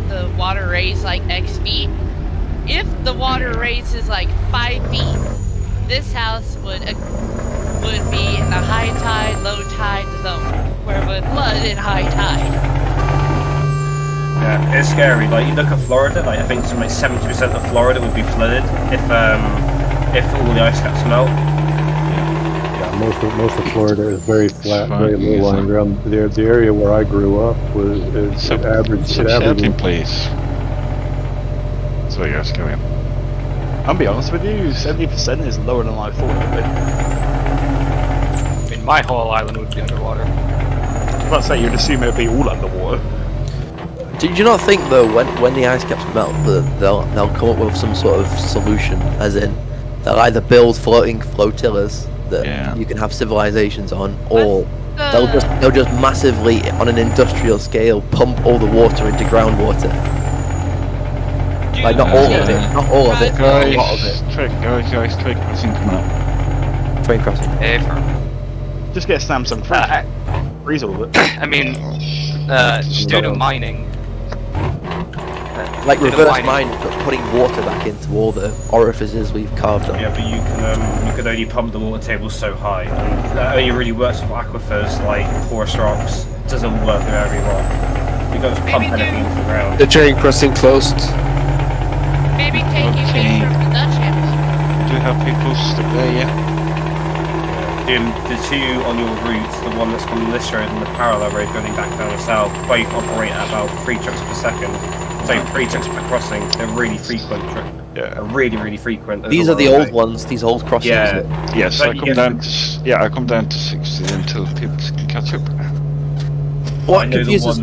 Speaker 2: the water raised like X feet. If the water raises like 5 feet, this house would be in the high tide, low tide zone, where it would flood in high tide.
Speaker 11: Yeah, it's scary. Like you look at Florida, like I think something like 70% of Florida would be flooded if all the ice caps melt.
Speaker 3: Yeah, most of Florida is very flat, very low lying ground. The area where I grew up was average.
Speaker 6: Please. So you guys going.
Speaker 5: I'll be honest with you, 70% is lower than I thought it would be.
Speaker 4: I mean, my whole island would be underwater.
Speaker 5: I was about to say, you'd assume it would be all underwater.
Speaker 1: Did you not think though, when the ice caps melt, that they'll come up with some sort of solution, as in they'll either build floating flotillas that you can have civilizations on, or they'll just massively, on an industrial scale, pump all the water into groundwater. Like not all of it, not all of it,
Speaker 6: Guys,
Speaker 1: a lot of it.
Speaker 6: train crossing coming up.
Speaker 1: Train crossing.
Speaker 4: Hey,
Speaker 5: Just get Samsung freeze all of it.
Speaker 4: I mean, due to mining.
Speaker 1: Like reverse mine, but putting water back into all the orifices we've carved up.
Speaker 11: Yeah, but you can only pump the water table so high, and that only really works with aquifers like porous rocks. It doesn't work with every rock. You can't just pump anything into the ground.
Speaker 12: The train crossing closed.
Speaker 2: Maybe take a picture of the Dutch Embassy.
Speaker 6: Do you have people stuck there yet?
Speaker 11: The two on your route, the one that's on this road and the parallel road going back down the south, both operate at about 3 trucks per second. So 3 trucks per crossing. They're really frequent.
Speaker 5: Yeah.
Speaker 11: Really frequent.
Speaker 1: These are the old ones. These old crossings.
Speaker 11: Yeah.
Speaker 6: Yes, I come down to I come down to 60 until people can catch up.
Speaker 1: What confuses?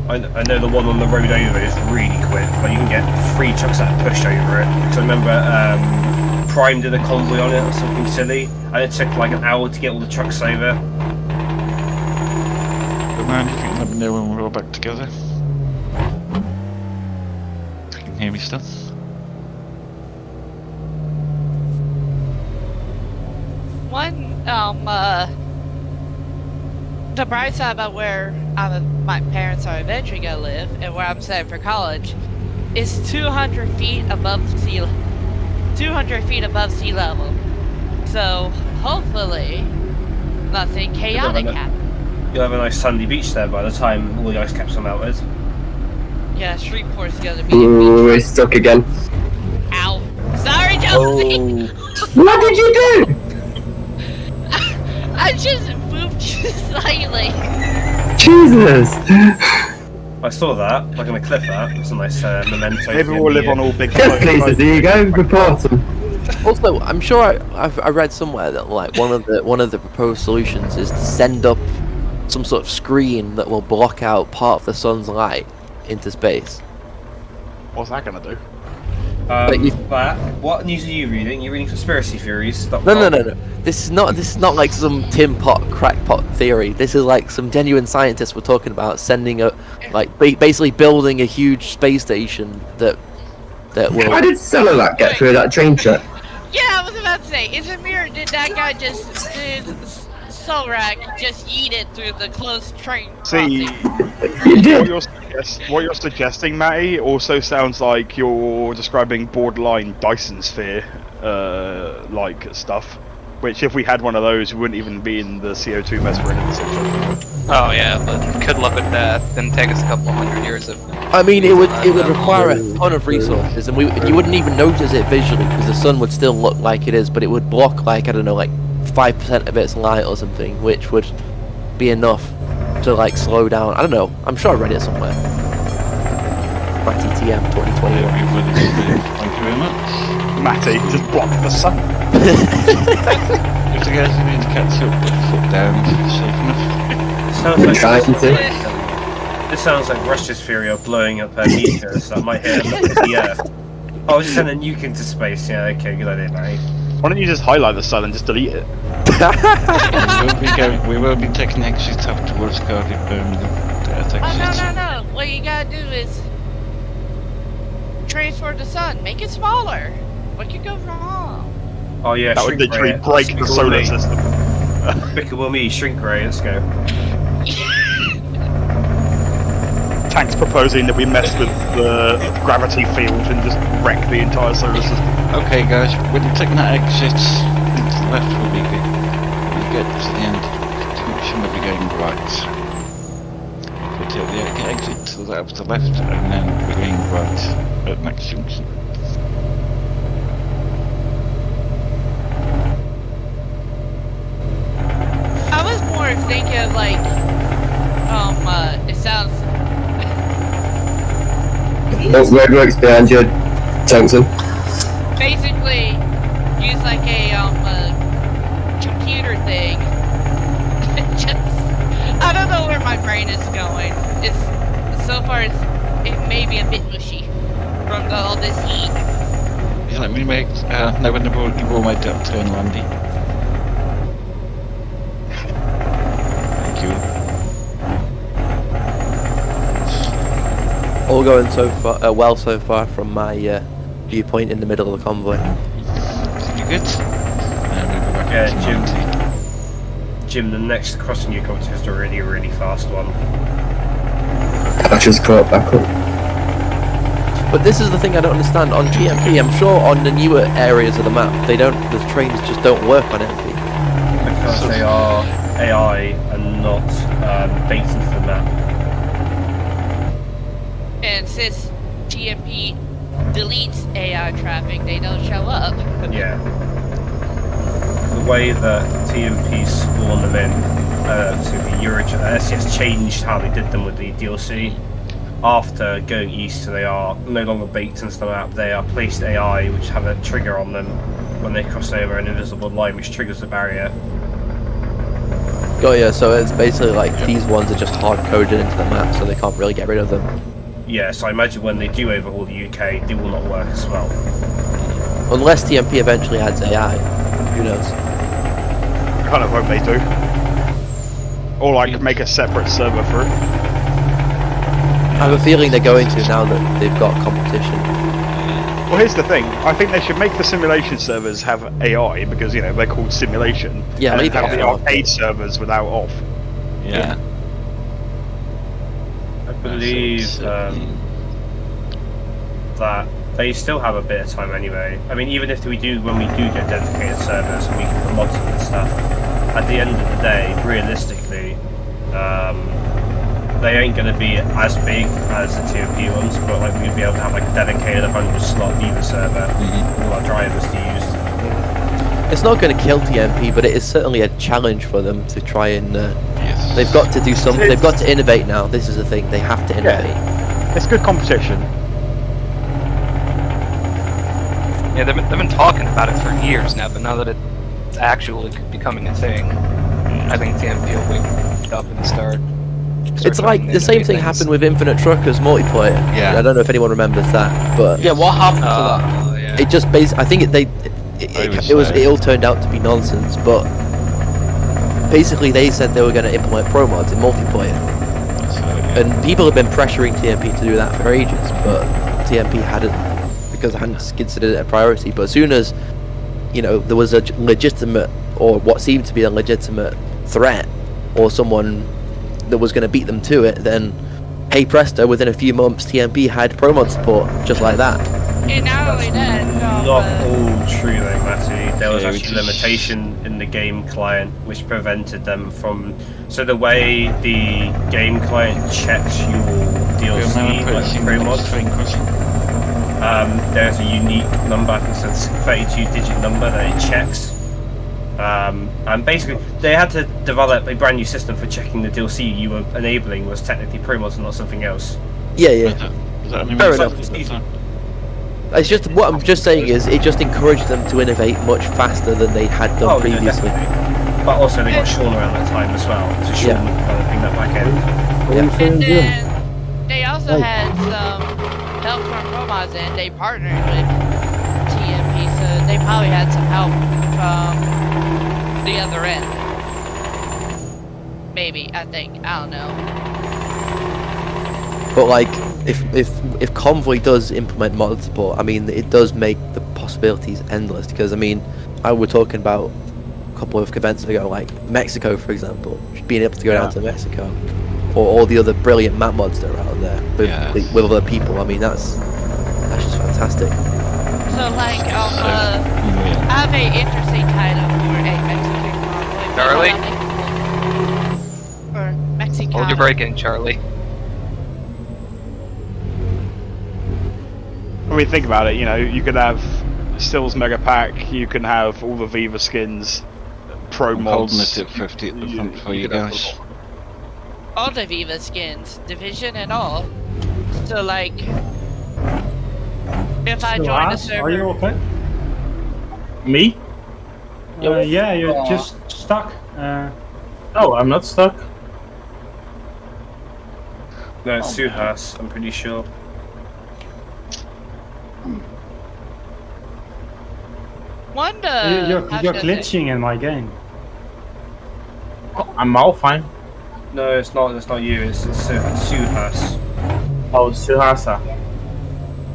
Speaker 11: I know the one on the road over is really quick. Like you can get 3 trucks that push over it. Because I remember Prime did a convoy on it or something silly, and it took like an hour to get all the trucks over.
Speaker 6: But man, if you can let me know when we're all back together. If you can hear me still.
Speaker 2: The bright side about where my parents are eventually gonna live and where I'm staying for college is 200 feet above sea level. 200 feet above sea level. So hopefully nothing chaotic happens.
Speaker 11: You'll have a nice sandy beach there by the time all the ice caps are melted.
Speaker 2: Yeah, Shreveport's gonna be.
Speaker 8: Ooh, it's stuck again.
Speaker 2: Ow! Sorry, Jonesy.
Speaker 8: What did you do?
Speaker 2: I just moved slightly.
Speaker 8: Jesus!
Speaker 11: I saw that. I'm gonna clip that. It's a nice memento.
Speaker 5: Maybe we'll live on all big.
Speaker 8: Yes, please. There you go. Report them.
Speaker 1: Also, I'm sure I read somewhere that like one of the proposed solutions is to send up some sort of screen that will block out part of the sun's light into space.
Speaker 5: What's that gonna do?
Speaker 11: What news are you reading? You're reading conspiracy theories?
Speaker 1: No. This is not like some tin pot crackpot theory. This is like some genuine scientists were talking about sending basically building a huge space station that will.
Speaker 8: How did Cellular get through that train track?
Speaker 2: Yeah, I was about to say, did that guy just did Solrak just eat it through the closed train
Speaker 5: See,
Speaker 2: crossing?
Speaker 5: what you're suggesting, Matty, also sounds like you're describing borderline Dyson sphere, like stuff. Which, if we had one of those, we wouldn't even be in the CO2 mess we're in the situation.
Speaker 4: Oh yeah, but good luck with that. Then take us a couple hundred years of.
Speaker 1: I mean, it would require a ton of resources, and you wouldn't even notice it visually because the sun would still look like it is, but it would block like 5% of its light or something, which would be enough to like slow down. I don't know. I'm sure I read it somewhere. Matty TM 2021.
Speaker 6: Thank you very much.
Speaker 5: Matty, just block the sun.
Speaker 6: If the guys need to catch up, put the foot down, safe enough.
Speaker 11: This sounds like Russia's theory of blowing up meteors that might hit the Earth. Oh, just send a nuke into space. Yeah, okay, good idea, mate.
Speaker 5: Why don't you just highlight the sun and just delete it?
Speaker 6: we will be taking exit up towards Cardiff, Birmingham.
Speaker 2: No. What you gotta do is transport the sun. Make it smaller. What could go wrong?
Speaker 11: Oh yeah,
Speaker 5: that would literally break the solar system.
Speaker 11: Despicable Me, Shrink Ray, let's go.
Speaker 5: Tank's proposing that we mess with the gravity field and just wreck the entire solar system.
Speaker 6: Okay, guys, when you're taking that exit into the left, will be good. When you get to the end, the junction will be going right. We'll take the exit to the left, and then we're going right at the next junction.
Speaker 2: I was more thinking of like, it sounds.
Speaker 8: Roadworks behind you, Thompson.
Speaker 2: Basically, use like a computer thing. I don't know where my brain is going. It's so far it may be a bit mushy from all this heat.
Speaker 6: Yeah, let me make no, when you've all made that turn, Landy. Thank you.
Speaker 1: All going so far, well so far from my viewpoint in the middle of the convoy.
Speaker 6: Pretty good. And we'll go back
Speaker 11: Yeah,
Speaker 6: to
Speaker 11: Jim.
Speaker 6: 90.
Speaker 11: Jim, the next crossing you come to is a really, really fast one.
Speaker 8: I just caught back up.
Speaker 1: But this is the thing I don't understand. On TMP, I'm sure on the newer areas of the map, the trains just don't work on MP.
Speaker 11: Because they are AI and not baked into the map.
Speaker 2: And since TMP deletes AI traffic, they don't show up.
Speaker 11: Yeah. The way that TMP spawn them in, so the SCS changed how they did them with the DLC. After going east, so they are no longer baked into the map, they are placed AI, which have a trigger on them when they cross over an invisible line, which triggers the barrier.
Speaker 1: Got ya, so it's basically like these ones are just hard-coded into the map, so they can't really get rid of them.
Speaker 11: Yeah, so I imagine when they do overhaul the UK, they will not work as well.
Speaker 1: Unless TMP eventually adds AI. Who knows?
Speaker 5: I kind of hope they do. Or like make a separate server for it.
Speaker 1: I have a feeling they're going to now that they've got competition.
Speaker 5: Well, here's the thing. I think they should make the simulation servers have AI because, you know, they're called simulation.
Speaker 1: Yeah,
Speaker 5: and
Speaker 1: leave it
Speaker 5: have the
Speaker 1: off.
Speaker 5: arcade servers without off.
Speaker 6: Yeah.
Speaker 11: I believe that they still have a bit of time anyway. I mean, even if when we do get dedicated servers and we can put mods and stuff, at the end of the day, realistically, they ain't going to be as big as the TMP ones, but like we'd be able to have like a dedicated 100 slot Viva server for our drivers to use.
Speaker 1: It's not going to kill TMP, but it is certainly a challenge for them to try and.
Speaker 6: Yes.
Speaker 1: They've got to do something. They've got to innovate now. This is the thing. They have to innovate.
Speaker 5: Yeah. It's good competition.
Speaker 4: Yeah, they've been talking about it for years now, but now that it's actually becoming a thing, I think TMP will wake up and start
Speaker 1: It's like the same thing happened with Infinite Truckers multiplayer.
Speaker 6: Yeah.
Speaker 1: I don't know if anyone remembers that, but
Speaker 9: Yeah, what happened to that?
Speaker 4: Yeah.
Speaker 1: it just I think it all turned out to be nonsense. But basically, they said they were going to implement pro mods in multiplayer, and people have been pressuring TMP to do that for ages, but TMP hadn't, because I hadn't considered it a priority. But as soon as there was a legitimate, or what seemed to be a legitimate threat, or someone that was going to beat them to it, then hey presto, within a few months TMP had pro mod support just like that.
Speaker 2: And not only that,
Speaker 11: Not all true though, Matty. There was actually a limitation in the game client which prevented them from. So the way the game client checks your DLC, like pro mods, there's a unique number, I think it's a 32-digit number that it checks. And basically, they had to develop a brand new system for checking the DLC you were enabling was technically pro mods and not something else.
Speaker 1: Yeah. Fair enough.
Speaker 11: Easy.
Speaker 1: It's just what I'm just saying is it just encouraged them to innovate much faster than they had done previously.
Speaker 11: Definitely. But also they got Sean around that time as well, so Sean developing that back end.
Speaker 2: And then they also had some help from pro mods, and they partnered with TMP, so they probably had some help from the other end. Maybe, I think. I don't know.
Speaker 1: But like, if Convoy does implement mod support, I mean, it does make the possibilities endless. Because I mean, we're talking about couple of events ago, like Mexico, for example, being able to go down to Mexico, or all the other brilliant map mods that are out there with other people. I mean, that's just fantastic.
Speaker 2: So like, I have a interesting title for a Mexican convoy.
Speaker 4: Charlie?
Speaker 2: For Mexico.
Speaker 4: Hold your break in, Charlie.
Speaker 5: I mean, think about it. You know, you could have Stills Mega Pack. You can have all the Viva skins, pro mods.
Speaker 6: Holding it at 50 at the front for you guys.
Speaker 2: All the Viva skins, Division and all. So like, if I join the server,
Speaker 10: are you okay?
Speaker 7: Me?
Speaker 10: Yeah, you're just stuck.
Speaker 7: Oh, I'm not stuck. No, it's Suhas, I'm pretty sure.
Speaker 2: Wonder.
Speaker 10: You're glitching in my game.
Speaker 7: Oh, I'm all fine.
Speaker 11: No, it's not. It's not you. It's Suhas.
Speaker 7: Oh, Suhasa.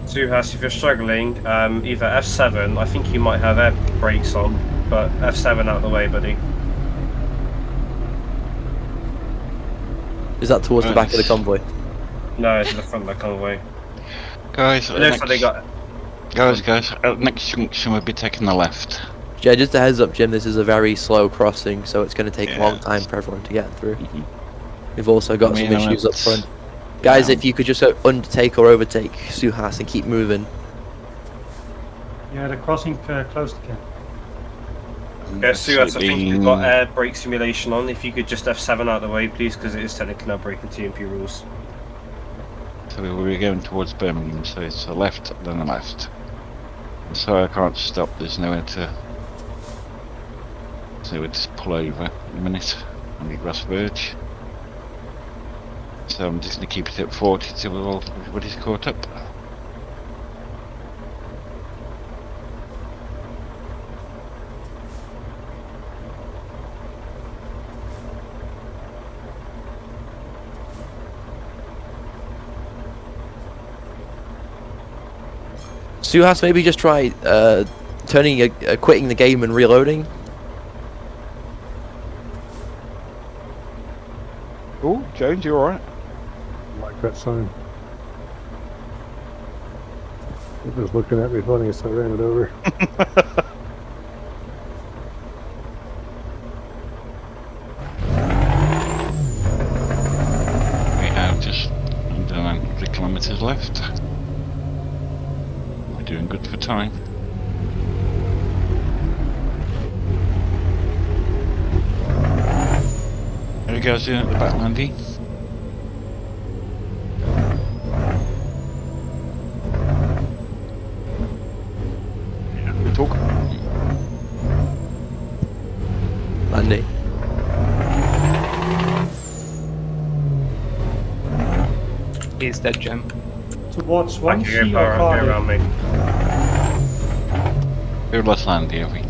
Speaker 11: Suhas, if you're struggling, either F7. I think you might have air brakes on, but F7 out of the way, buddy.
Speaker 1: Is that towards the back of the convoy?
Speaker 11: No, it's in the front of the convoy.
Speaker 6: Guys,
Speaker 11: It looks like they got.
Speaker 6: Guys, next junction we'll be taking the left.
Speaker 1: Yeah, just a heads up, Jim, this is a very slow crossing, so it's going to take a long time for everyone to get through. We've also got some issues up front. Guys, if you could just undertake or overtake Suhas and keep moving.
Speaker 10: Yeah, the crossing closed again.
Speaker 11: Yeah, Suhas, I think you've got air brake simulation on. If you could just F7 out of the way, please, because it is technically not breaking TMP rules.
Speaker 6: So we're going towards Birmingham, so it's a left, then a left. So I can't stop, there's nowhere to... So we'll just pull over in a minute on the grass verge. So I'm just going to keep it at 40 till everybody's caught up.
Speaker 1: Suhas, maybe just try quitting the game and reloading.
Speaker 5: Oh, Jones, you alright?
Speaker 3: I like that sign. It was looking at me funny, so I ran it over.
Speaker 6: We have just under 900 kilometres left. We're doing good for time. There we go, at the back, Mandy.
Speaker 5: Good talk.
Speaker 1: Andy.
Speaker 4: He's dead, Jim.
Speaker 10: Towards
Speaker 11: I
Speaker 10: one
Speaker 11: can
Speaker 10: sea
Speaker 11: go
Speaker 10: or
Speaker 11: around me.
Speaker 6: We're less Landy, are we?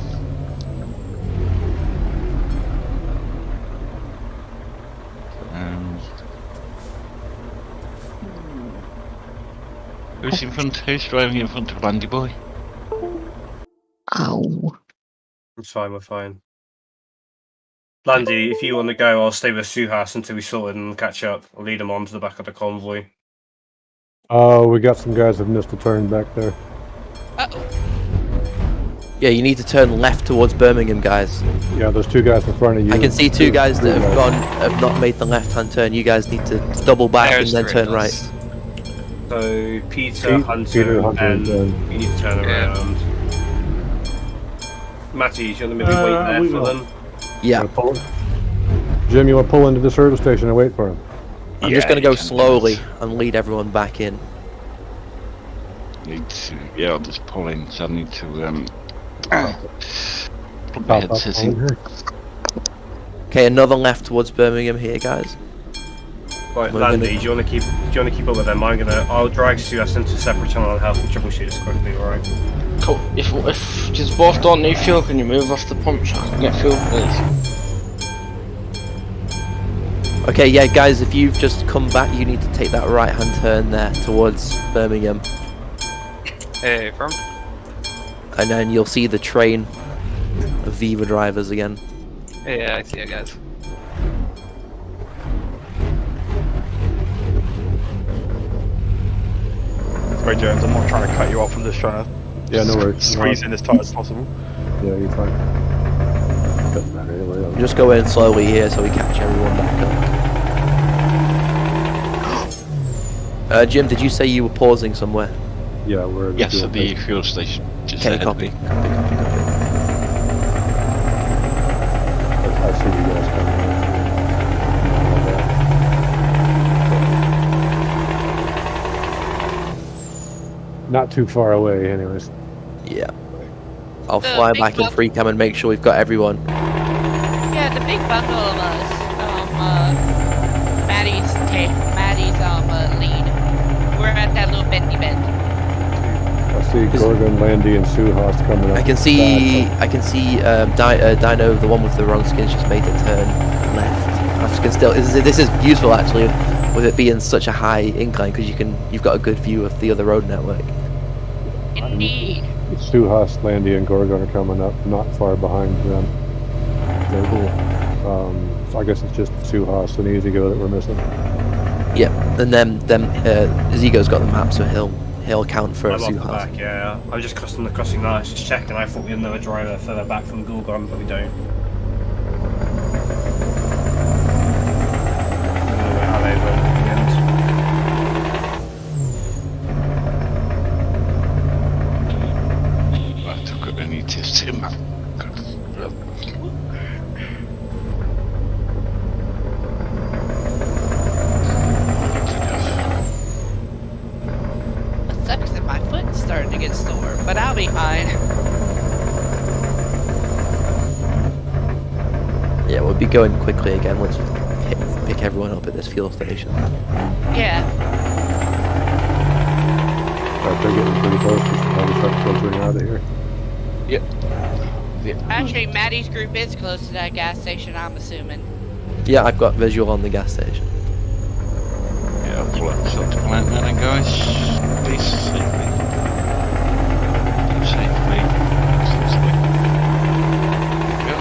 Speaker 6: Who's in front? Who's driving in front of Landy Boy?
Speaker 8: Ow.
Speaker 11: It's fine, we're fine. Landy, if you want to go, I'll stay with Suhas until we sort it and catch up. I'll lead them on to the back of the convoy.
Speaker 3: Oh, we got some guys that missed a turn back there.
Speaker 1: Yeah, you need to turn left towards Birmingham, guys.
Speaker 3: Yeah, there's two guys in front of you.
Speaker 1: I can see two guys that have not made the left-hand turn. You guys need to double back and then turn right.
Speaker 11: So Peter, Hunter, and you need to turn around. Matty, do you want to maybe wait there for them?
Speaker 1: Yeah.
Speaker 3: Jim, you want to pull into the service station and wait for him?
Speaker 1: I'm just going to go slowly and lead everyone back in.
Speaker 6: Need to, yeah, I'll just pull in, so I need to plug my headset in.
Speaker 1: Okay, another left towards Birmingham here, guys.
Speaker 11: Right, Landy, do you want to keep up with them? I'll drag Suhas into a separate channel and help them troubleshoot this quickly, alright?
Speaker 9: Cool. If just both don't need fuel, can you move off the pump so I can get fuel, please?
Speaker 1: Okay, yeah, guys, if you've just come back, you need to take that right-hand turn there towards Birmingham.
Speaker 4: Hey, firm.
Speaker 1: And then you'll see the train Viva drivers again.
Speaker 4: Yeah, I see it, guys.
Speaker 5: Sorry, Jones, I'm not trying to cut you off. I'm just trying to
Speaker 3: Yeah, no worries.
Speaker 5: squeeze in as tight as possible.
Speaker 3: Yeah, you're fine. Doesn't matter anyway.
Speaker 1: I'm just going slowly here so we catch everyone back up. Jim, did you say you were pausing somewhere?
Speaker 3: Yeah, we're
Speaker 6: Yes, at the fuel station. Just
Speaker 1: Okay,
Speaker 6: ahead of
Speaker 1: copy.
Speaker 6: me.
Speaker 3: I see you guys coming. Not too far away, anyways.
Speaker 1: Yeah. I'll fly back in free cam and make sure we've got everyone.
Speaker 2: Yeah, the big bundle of us. Maddie's lead. We're at that little bendy bend.
Speaker 3: I see Gorgon, Landy, and Suhas coming up.
Speaker 1: I can see Dino, the one with the wrong skins, just made the turn left. I can still. This is useful actually, with it being such a high incline because you've got a good view of the other road network.
Speaker 2: Indeed.
Speaker 3: Suhas, Landy, and Gorgon are coming up, not far behind them.
Speaker 1: Cool.
Speaker 3: So I guess it's just Suhas and Easygo that we're missing.
Speaker 1: Yeah, and then Zigo's got the map, so he'll account for
Speaker 11: I'm off the
Speaker 1: Suhas.
Speaker 11: back, yeah. I was just crossing the crossing line, just checking. I thought we had another driver further back from Gorgon, but we don't. I don't know how they went in the end.
Speaker 6: I took it an ETS2 map.
Speaker 2: It sucks that my foot's starting to get sore, but I'll be fine.
Speaker 1: Yeah, we'll be going quickly again once we pick everyone up at this fuel station.
Speaker 2: Yeah.
Speaker 3: They're getting pretty close. We should probably start filtering out of here.
Speaker 6: Yep.
Speaker 2: Actually, Maddie's group is close to that gas station, I'm assuming.
Speaker 1: Yeah, I've got visual on the gas station.
Speaker 6: Yeah, I'll pull up the plant now then, guys. Please, safely. Safely. Go.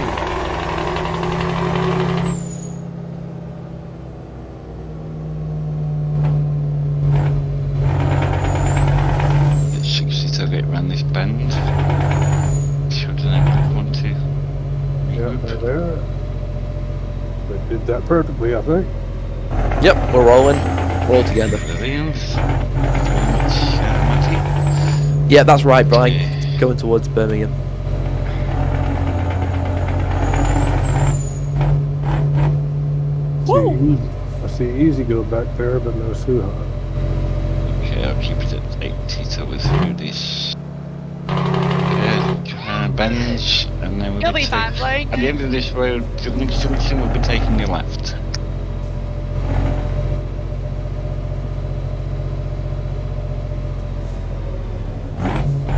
Speaker 6: 60 to get around this bend. Should I want to?
Speaker 3: Yeah, they're there. They did that perfectly, I think.
Speaker 1: Yep, we're rolling. We're all together.
Speaker 6: Brilliant. Very much, Matty.
Speaker 1: Yeah, that's right, Brian. Going towards Birmingham.
Speaker 3: I see Easygo back there, but no Suha.
Speaker 6: Okay, I'll keep it at 80 till we're through this. Okay, bends, and then we'll
Speaker 2: You'll be fine, Blake.
Speaker 6: At the end of this road, the next junction will be taking your left.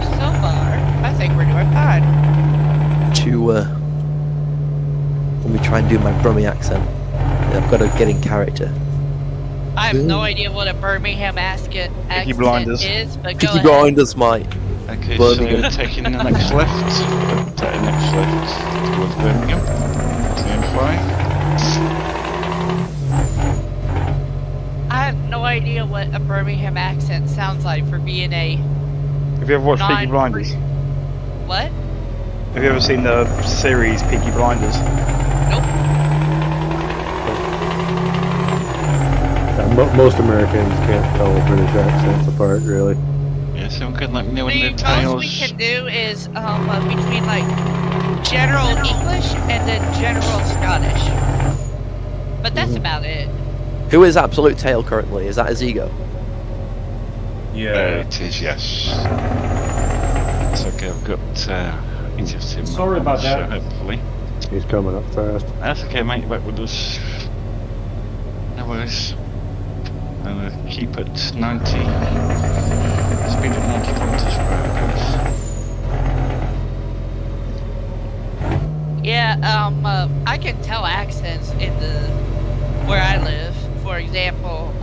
Speaker 2: So far, I think we're doing fine.
Speaker 1: Let me try and do my Brummie accent. I've got to get in character.
Speaker 2: I have no idea what a Birmingham accent
Speaker 5: Blinders.
Speaker 2: is, but go
Speaker 1: Peaky
Speaker 2: ahead.
Speaker 1: Blinders, mate.
Speaker 6: Okay,
Speaker 1: Birmingham.
Speaker 6: so taking the next left. Take the next left towards Birmingham. Turn 5.
Speaker 2: I have no idea what a Birmingham accent sounds like for being a
Speaker 5: Have you ever watched Peaky Blinders?
Speaker 2: what?
Speaker 5: Have you ever seen the series Peaky Blinders?
Speaker 2: Nope.
Speaker 3: Most Americans can't tell the British accents apart, really.
Speaker 6: Yeah, so good luck knowing
Speaker 2: The
Speaker 6: the
Speaker 2: most
Speaker 6: tails.
Speaker 2: we can do is between like general English and then general Scottish. But that's about it.
Speaker 1: Who is Absolute Tail currently? Is that Azigo?
Speaker 11: Yeah.
Speaker 6: It is, yes. It's okay, I've got interesting.
Speaker 10: Sorry about that.
Speaker 6: Hopefully.
Speaker 3: He's coming up fast.
Speaker 6: That's okay, mate, back with us. No worries. I'm gonna keep it 90. Speed of 90 kilometers per hour, guys.
Speaker 2: Yeah, I can tell accents in where I live. For example,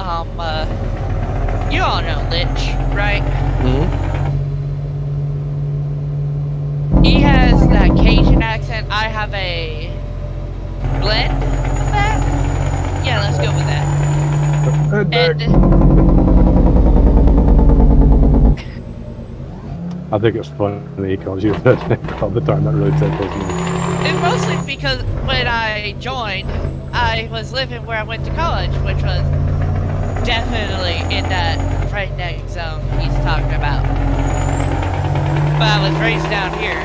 Speaker 2: you all know Lich, right?
Speaker 1: Mm-hmm.
Speaker 2: he has that Cajun accent. I have a blend of that. Yeah, let's go with that. And
Speaker 3: I think it's funny he calls you that all the time. That really tickles me.
Speaker 2: it's mostly because when I joined, I was living where I went to college, which was definitely in that redneck zone he's talking about. But I was raised down here,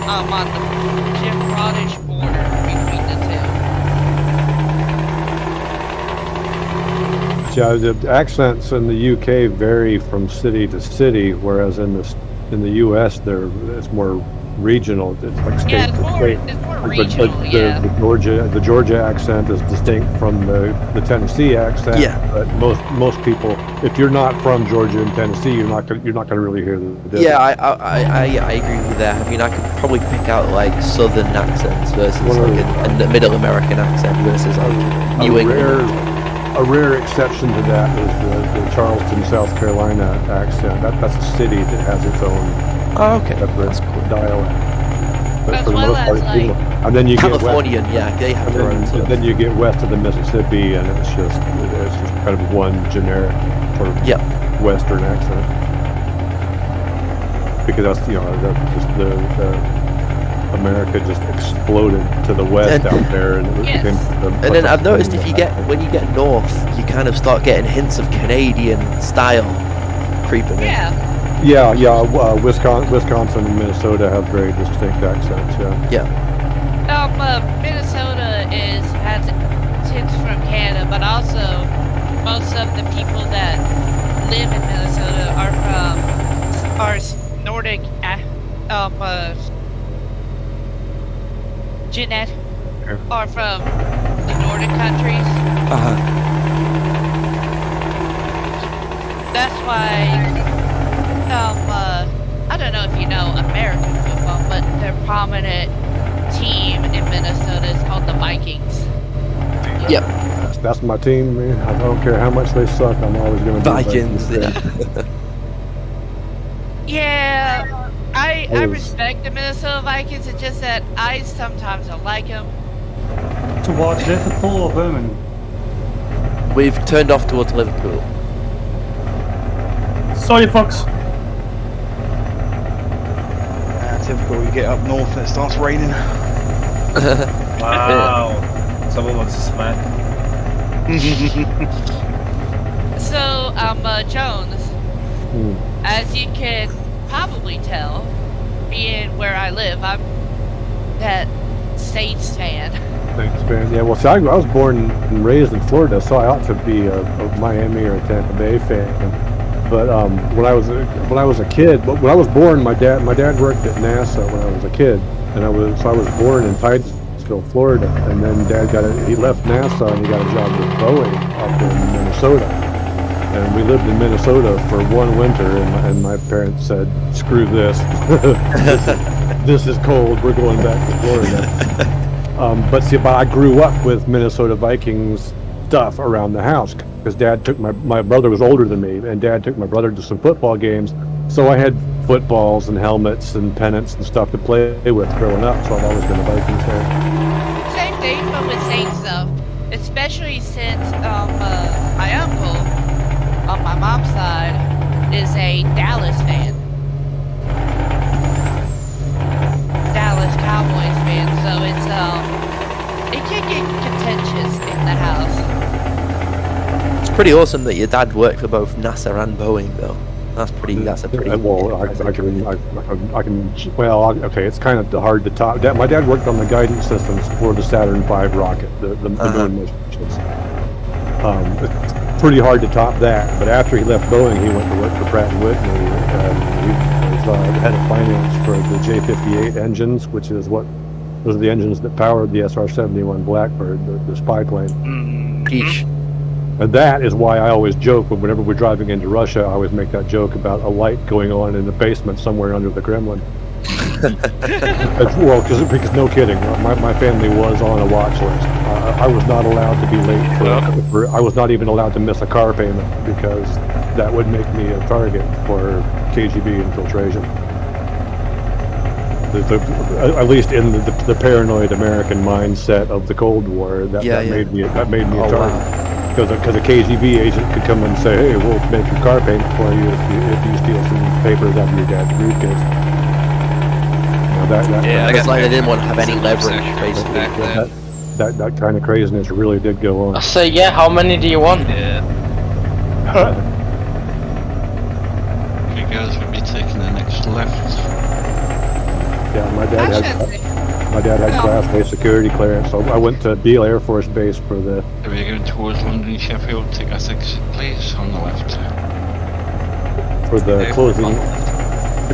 Speaker 2: on the Jim Rodish border between the two.
Speaker 3: Yeah, the accents in the UK vary from city to city, whereas in the US, it's more regional. It's like state
Speaker 2: Yeah,
Speaker 3: to
Speaker 2: it's
Speaker 3: state.
Speaker 2: more
Speaker 3: Like
Speaker 2: regional, yeah.
Speaker 3: The Georgia accent is distinct from the Tennessee accent.
Speaker 1: Yeah.
Speaker 3: But most people, if you're not from Georgia and Tennessee, you're not gonna really hear the difference.
Speaker 1: Yeah, I agree with that. I mean, I could probably pick out like southern accents versus like a middle American accent versus like New England.
Speaker 3: A rare exception to that is the Charleston, South Carolina accent. That's a city that has its own separate dialect. But
Speaker 2: As
Speaker 3: for the
Speaker 2: well
Speaker 3: most part,
Speaker 2: as, like,
Speaker 3: people, and then you
Speaker 1: Californian, yeah, they have their own.
Speaker 3: then you get west of the Mississippi, and it's just kind of one generic sort of Western accent. Because that's just the America just exploded to the west out there, and it became.
Speaker 1: And then I've noticed when you get north, you kind of start getting hints of Canadian style creeping in.
Speaker 3: Wisconsin and Minnesota have very distinct accents.
Speaker 2: Minnesota has hints from Canada, but also most of the people that live in Minnesota are Nordic, Jeanette are from the Nordic countries. That's why, I don't know if you know American football, but their prominent team in Minnesota is called the Vikings.
Speaker 1: Yep.
Speaker 3: That's my team, man. I don't care how much they suck. I'm always going to be
Speaker 1: Vikings.
Speaker 2: Yeah, I respect the Minnesota Vikings. It's just that I sometimes don't like them.
Speaker 10: Towards Liverpool or Birmingham?
Speaker 1: We've turned off towards Liverpool.
Speaker 7: Sorry, Fox.
Speaker 5: Typical, you get up north and it starts raining.
Speaker 11: Wow. Someone wants to smack.
Speaker 2: So, Jones, as you can probably tell, being where I live, I'm that Saints fan.
Speaker 3: Saints fan, yeah. Well, see, I was born and raised in Florida, so I ought to be a Miami or a Tampa Bay fan. But when I was a kid, when I was born, my dad worked at NASA when I was a kid, and I was born in Titusville, Florida, and then Dad he left NASA and he got a job with Boeing up in Minnesota, and we lived in Minnesota for one winter, and my parents said, "Screw this, this is cold. We're going back to Florida." But I grew up with Minnesota Vikings stuff around the house. Because Dad took my brother was older than me, and Dad took my brother to some football games, so I had footballs and helmets and pennants and stuff to play with growing up. So I've always been a Vikings fan.
Speaker 2: Same thing, but with Saints stuff. Especially since my uncle on my mom's side is a Dallas fan, Dallas Cowboys fan. So it can get contentious in the house.
Speaker 1: It's pretty awesome that your dad worked for both NASA and Boeing, though. That's a pretty. Okay, it's kind of hard to top. My dad worked on the guidance systems for the Saturn V rocket, the moon missions. It's pretty hard to top that. But after he left Boeing, he went to work for Pratt & Whitney. He was head of finance for the J-58 engines, which is those are the engines that powered the SR-71 Blackbird, the spy plane. And that is why I always joke whenever we're driving into Russia, I always make that joke about a light going on in the basement somewhere under the Kremlin. Because no kidding, my family was on a watch list. I was not allowed to be late I was not even allowed to miss a car payment because that would make me a target for KGB infiltration.
Speaker 3: at least in the paranoid American mindset of the Cold War, that made me a target. Because a KGB agent could come and say, "Hey, we'll make your car payment for you if you steal some papers out of your dad's briefcase."
Speaker 1: It's like they didn't want to have any leverage, basically.
Speaker 3: That kind of craziness really did go on.
Speaker 9: I say, yeah. How many do you want?
Speaker 4: Yeah.
Speaker 6: You guys will be taking the next left.
Speaker 3: Yeah, my dad had Class A security clearance, so I went to Beale Air Force Base for the.
Speaker 6: If you're going towards London, Sheffield, take that exit, please, on the left.
Speaker 3: For the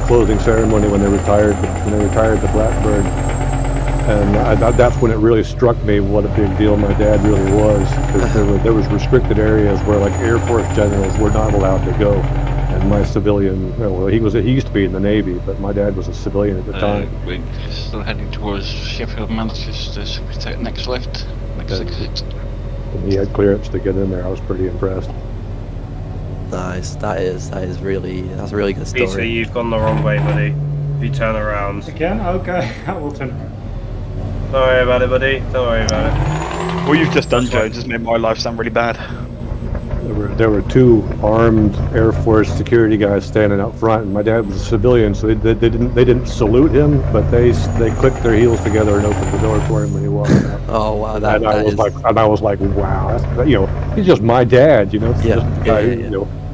Speaker 3: closing ceremony when they retired the Blackbird, and that's when it really struck me what a big deal my dad really was, because there was restricted areas where like Air Force generals were not allowed to go. And my civilian, well, he used to be in the Navy, but my dad was a civilian at the time.
Speaker 6: We're still heading towards Sheffield, Manchester, so we take next left, next exit.
Speaker 3: And he had clearance to get in there. I was pretty impressed.
Speaker 1: Nice. That's a really good story.
Speaker 11: Peter, you've gone the wrong way, buddy. If you turn around.
Speaker 10: Again? Okay, I will turn.
Speaker 11: Don't worry about it, buddy. Don't worry about it.
Speaker 5: What you've just done, Jones, has made my life sound really bad.
Speaker 3: There were two armed Air Force security guys standing out front, and my dad was a civilian, so they didn't salute him, but they clicked their heels together and opened the door for him when he walked out.
Speaker 1: Oh wow,
Speaker 3: and I was like, wow, he's just my dad,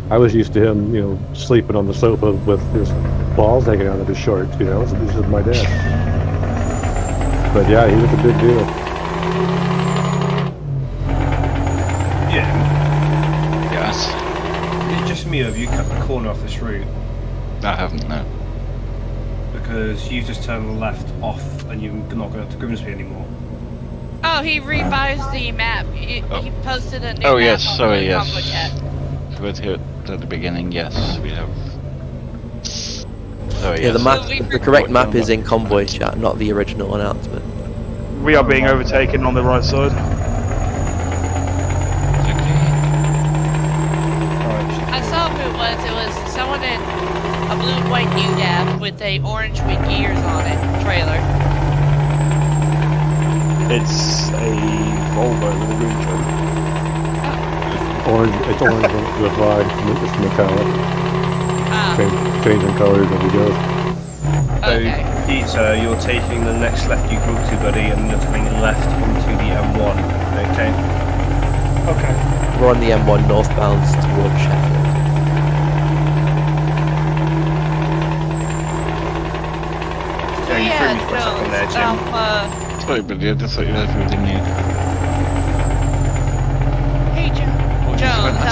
Speaker 3: I was used to him, sleeping on the sofa with his balls hanging out of his shorts, This is my dad. But yeah, he was a big deal.
Speaker 11: Yeah.
Speaker 6: Yes.
Speaker 11: Just me, have you cut the corner off this route?
Speaker 6: I haven't, no.
Speaker 11: Because you've just turned left off and you're not going up to Grimsby anymore.
Speaker 2: Oh, he revised the map. He posted a new map.
Speaker 6: Oh yes,
Speaker 2: on
Speaker 6: sorry,
Speaker 2: the
Speaker 6: yes.
Speaker 2: Combo chat.
Speaker 6: Right here at the beginning, yes, we have. Sorry,
Speaker 1: Yeah,
Speaker 6: yes.
Speaker 1: the correct map is in Convoy chat, not the original announcement.
Speaker 5: We are being overtaken on the right side.
Speaker 2: I saw who it was. It was someone in a blue and white UDAP with a orange with gears on it trailer.
Speaker 5: It's a Volvo with a green trim.
Speaker 3: It's orange with line. It's metallic. Changing colors as we go.
Speaker 2: Okay.
Speaker 11: So, Peter, you're taking the next left you come to, buddy, and you're turning left onto the M1. Okay.
Speaker 10: Okay.
Speaker 1: We're on the M1 northbound towards Sheffield.
Speaker 11: So you threw me for a second there, Jim.
Speaker 6: Sorry, buddy, I just thought you had everything near.
Speaker 2: Hey, Jones,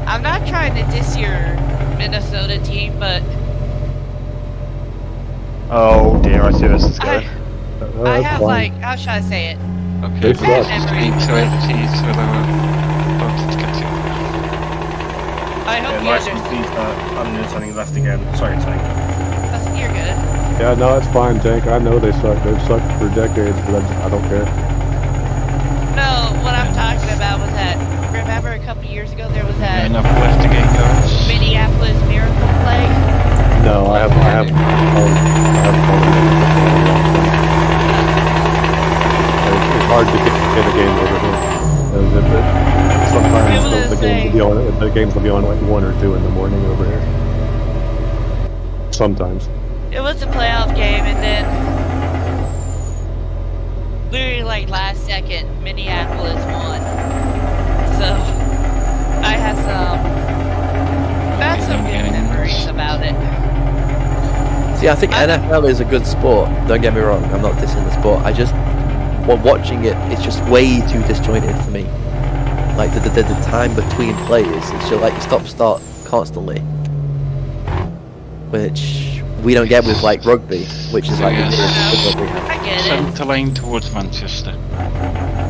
Speaker 2: I'm not trying to diss your Minnesota team, but
Speaker 5: Oh dear, I see where this is going.
Speaker 2: I have how should I say it?
Speaker 6: Okay,
Speaker 2: bad memories. I hope you
Speaker 11: nice
Speaker 2: understand.
Speaker 11: and please, I'm turning left again. Sorry, Tank.
Speaker 2: You're good.
Speaker 3: Yeah, no, it's fine, Tank. I know they suck. They've sucked for decades, but I don't care.
Speaker 2: No, what I'm talking about was that. Remember a couple years ago there was that Minneapolis Miracle play?
Speaker 3: No, I haven't. It's hard to get the game over here. Sometimes the games will be on like 1 or 2 in the morning over here. Sometimes.
Speaker 2: It was a playoff game, and then literally like last second, Minneapolis won. So I have some good memories about it.
Speaker 1: See, I think NFL is a good sport. Don't get me wrong. I'm not dissing the sport. While watching it, it's just way too disjointed for me. Like the time between plays, it's just like stop-start constantly, which we don't get with like rugby, which is like
Speaker 2: I get it.
Speaker 6: Centre lane towards Manchester.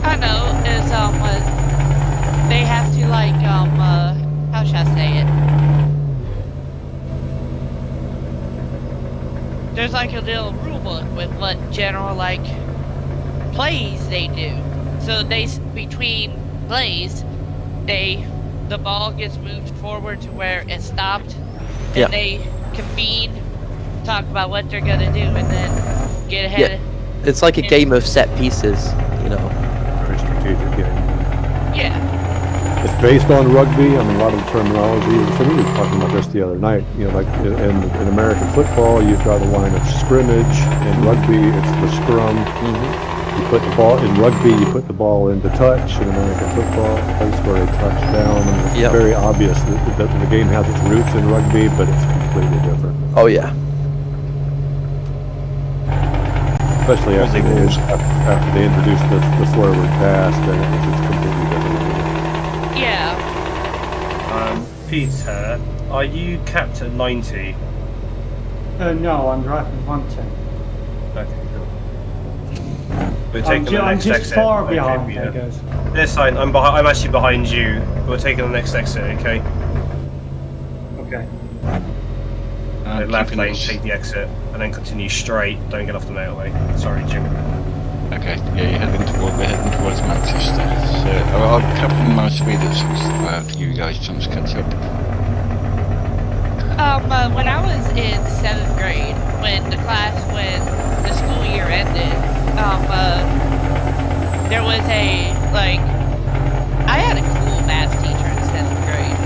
Speaker 2: I know. Is they have to like how should I say it? There's like a little rule book with what general like plays they do. So between plays, the ball gets moved forward to where it stopped. Then they convene talk about what they're gonna do, and then get ahead.
Speaker 1: It's like a game of set pieces, you know.
Speaker 3: Very strategic game.
Speaker 2: Yeah.
Speaker 3: It's based on rugby. I mean, a lot of the terminology. So we were talking about this the other night. You know, like in American football, you've got a line of scrimmage. In rugby, it's the scrum. You put the ball in rugby. You put the ball into touch. In American football, they score a touchdown. And it's very obvious that the game has its roots in rugby, but it's completely different.
Speaker 1: Oh yeah.
Speaker 3: Especially after they introduced the forward pass, then it's completely different.
Speaker 2: Yeah.
Speaker 11: Peter, are you capped at 90?
Speaker 10: No, I'm driving 110.
Speaker 11: Okay, cool. We're taking the next
Speaker 10: I'm just
Speaker 11: exit.
Speaker 10: far behind, I guess.
Speaker 11: This fine. I'm actually behind you. We're taking the next exit, okay?
Speaker 10: Okay.
Speaker 11: The left lane, take the exit, and then continue straight. Don't get off the motorway. Sorry, Jim.
Speaker 6: Okay, yeah, we're heading towards Manchester. So I'll cap in my speed as you guys trying to catch up.
Speaker 2: When I was in 7th grade, when the school year ended, there was I had a cool math teacher in 7th grade.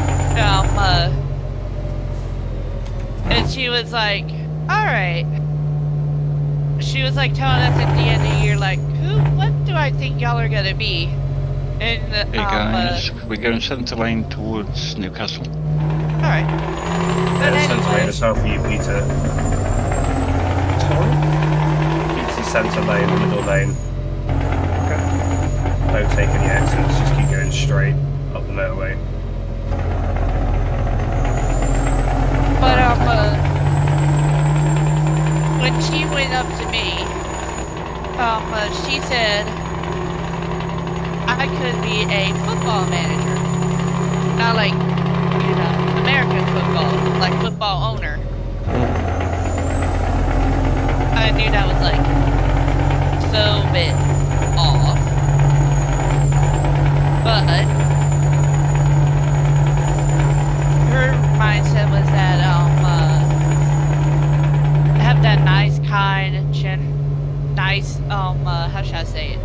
Speaker 2: And she was like, alright. She was like telling us at the end of the year, like, what do I think y'all are gonna be? And,
Speaker 6: hey guys, we're going centre lane towards Newcastle.
Speaker 2: Alright.
Speaker 11: Centre lane as well for you, Peter.
Speaker 10: Sorry?
Speaker 11: Peter's centre lane, the middle lane. Okay. Don't take any exits, just keep going straight up the motorway.
Speaker 2: But, when she went up to me, she said I could be a football manager. Not like, American football, like football owner. I knew that was so bit off. But her mindset was that have that nice, kind, nice, how should I say it?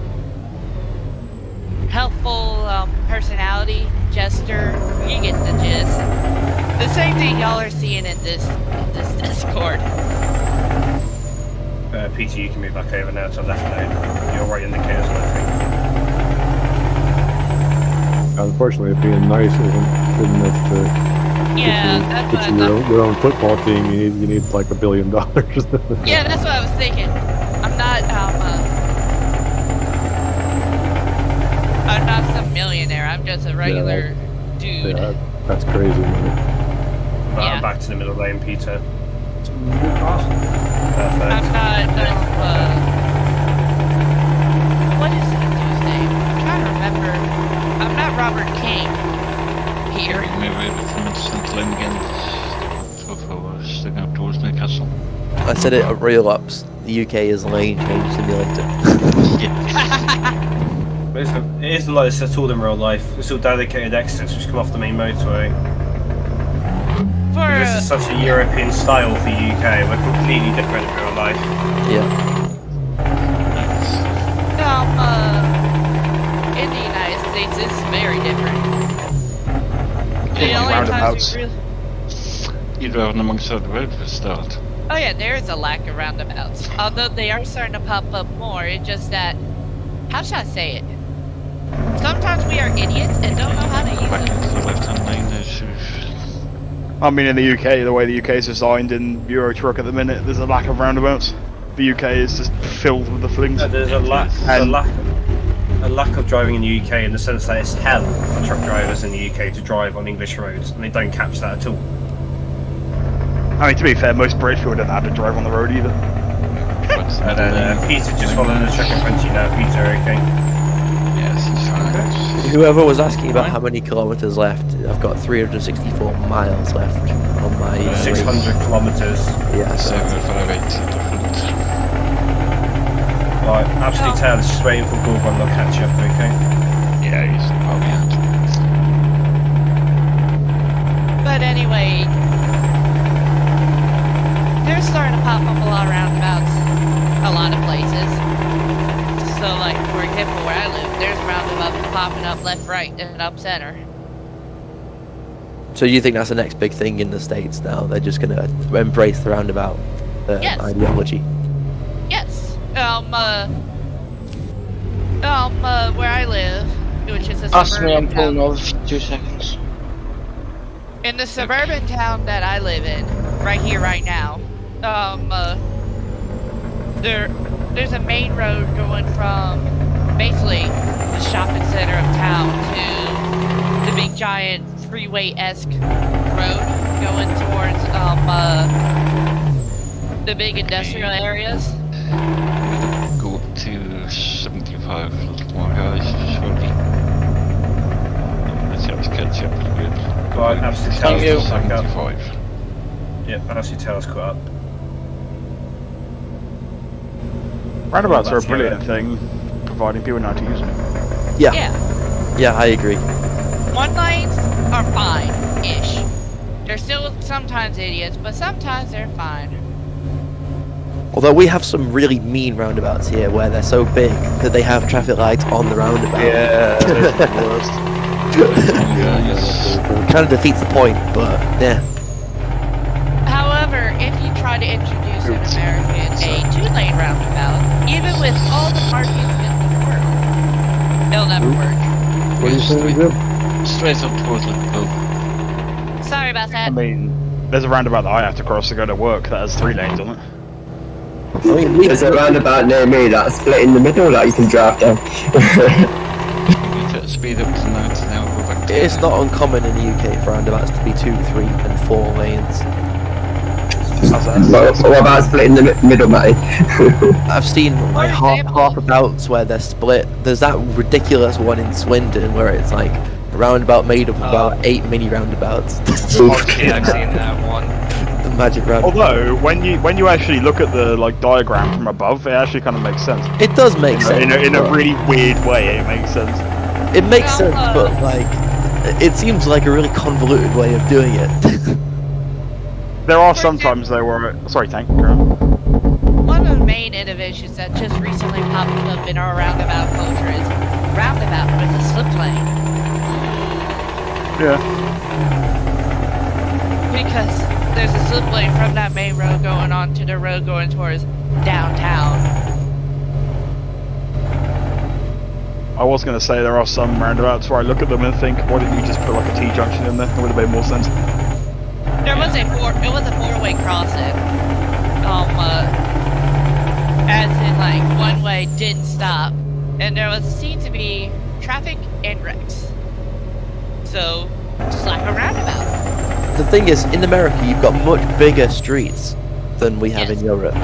Speaker 2: Helpful personality, jester. You get the gist. The same thing y'all are seeing in this Discord.
Speaker 11: Peter, you can move back over now to left lane. You're right indicators, I think.
Speaker 3: Unfortunately, being nice isn't good enough to
Speaker 2: that's what I thought.
Speaker 3: your own football team. You need like $1 billion.
Speaker 2: Yeah, that's what I was thinking. I'm not some millionaire. I'm just a regular dude.
Speaker 3: Yeah, that's crazy, man.
Speaker 2: Yeah.
Speaker 11: Back to the middle lane, Peter.
Speaker 2: I'm
Speaker 11: Perfect.
Speaker 2: not, what is that dude's name? I'm trying to remember. I'm not Robert King here.
Speaker 6: Move over from the centre lane again. For sticking up towards Newcastle.
Speaker 1: I said it at Real Ops. The UK is lane change simulator.
Speaker 11: But it isn't like this at all in real life. It's all dedicated exits which come off the main motorway. This is such a European style for UK. We're completely different in real life.
Speaker 1: Yeah.
Speaker 2: In the United States, it's very different.
Speaker 5: The only roundabouts.
Speaker 6: You're driving amongst the road for a start.
Speaker 2: Oh yeah, there is a lack of roundabouts. Although they are starting to pop up more, it's just that, how should I say it? Sometimes we are idiots and don't know how to use
Speaker 6: Back
Speaker 2: them.
Speaker 6: into the left-hand lane there,
Speaker 5: I mean, in the UK, the way the UK is designed in Euro Truck at the minute, there's a lack of roundabouts. The UK is just filled with the flings.
Speaker 11: There's a lack of driving in the UK in the sense that it's hell for truck drivers in the UK to drive on English roads, and they don't catch that at all.
Speaker 5: I mean, to be fair, most British people don't have to drive on the road either.
Speaker 11: And then Peter just following the truck in front of you now, Peter, okay?
Speaker 6: Yes, it's fine.
Speaker 1: Whoever was asking about how many kilometers left, I've got 364 miles left on my
Speaker 11: 600 kilometers.
Speaker 1: Yeah, so
Speaker 6: 580 different.
Speaker 11: Right, absolutely tails, just waiting for Google and they'll catch up, okay?
Speaker 6: Yeah, he's probably out.
Speaker 2: But anyway, they're starting to pop up a lot of roundabouts, a lot of places. So, like, for example, where I live, there's roundabouts popping up left, right, and up center.
Speaker 1: So you think that's the next big thing in the States now? They're just gonna embrace the roundabout
Speaker 2: Yes.
Speaker 1: ideology.
Speaker 2: Yes. Where I live, which is a
Speaker 9: Ask me, I'm
Speaker 2: suburban
Speaker 9: pulling
Speaker 2: town.
Speaker 9: over for 2 seconds.
Speaker 2: In the suburban town that I live in, right here, right now, there's a main road going from basically the shopping center of town to the big giant freeway-esque road going towards the big industrial areas.
Speaker 6: Go up to 75 more guys, surely. Let's have to catch up a bit.
Speaker 11: Go on, absolute
Speaker 9: Thank you.
Speaker 11: tails back up.
Speaker 6: 75.
Speaker 11: Yeah, absolute tails caught up.
Speaker 5: Roundabouts are a
Speaker 11: That's
Speaker 5: brilliant thing, providing people know how to use them.
Speaker 1: Yeah.
Speaker 2: Yeah.
Speaker 1: Yeah, I agree.
Speaker 2: One lanes are fine-ish. They're still sometimes idiots, but sometimes they're fine.
Speaker 1: Although we have some really mean roundabouts here where they're so big that they have traffic lights on the roundabout.
Speaker 5: Yeah, those are the worst.
Speaker 1: Kind of defeats the point, but yeah.
Speaker 2: However, if you try to introduce an American a two-lane roundabout, even with all the parking in the world, it'll never work.
Speaker 3: What are you saying, Jim?
Speaker 6: Straight up towards Liverpool.
Speaker 2: Sorry about
Speaker 5: I
Speaker 2: that.
Speaker 5: mean, there's a roundabout that I have to cross to go to work that has 3 lanes on it.
Speaker 1: I mean, we,
Speaker 8: There's a roundabout near me that's split in the middle that you can drive down.
Speaker 6: You need to speed up to 90 now, go back to
Speaker 1: it's not uncommon in the UK for roundabouts to be 2, 3, and 4 lanes.
Speaker 8: What about split in the middle, Matty?
Speaker 1: I've seen like
Speaker 2: For example-
Speaker 1: half abouts where they're split. There's that ridiculous one in Swindon where it's like a roundabout made up of about 8 mini roundabouts.
Speaker 4: Yeah, I've seen that one.
Speaker 1: The magic roundabout.
Speaker 5: Although, when you actually look at the diagram from above, it actually kind of makes sense.
Speaker 1: It does make sense.
Speaker 5: In a
Speaker 1: but-
Speaker 5: really weird way, it makes sense.
Speaker 1: It makes
Speaker 2: Well,
Speaker 1: sense, but like, it seems like a really convoluted way of doing it.
Speaker 5: There are sometimes though where sorry, Tank. Go on.
Speaker 2: One of the main innovations that just recently popped up in our roundabout culture is roundabout with a slip lane.
Speaker 5: Yeah.
Speaker 2: Because there's a slip lane from that main road going on to the road going towards downtown.
Speaker 5: I was going to say there are some roundabouts where I look at them and think, why didn't you just put like a T-junction in there? It would have made more sense.
Speaker 2: There was it was a four-way crossing. As in like one way didn't stop, and there seemed to be traffic and wrecks. So just like a roundabout.
Speaker 1: The thing is, in America, you've got much bigger streets than we have
Speaker 2: Yes.
Speaker 1: in Europe.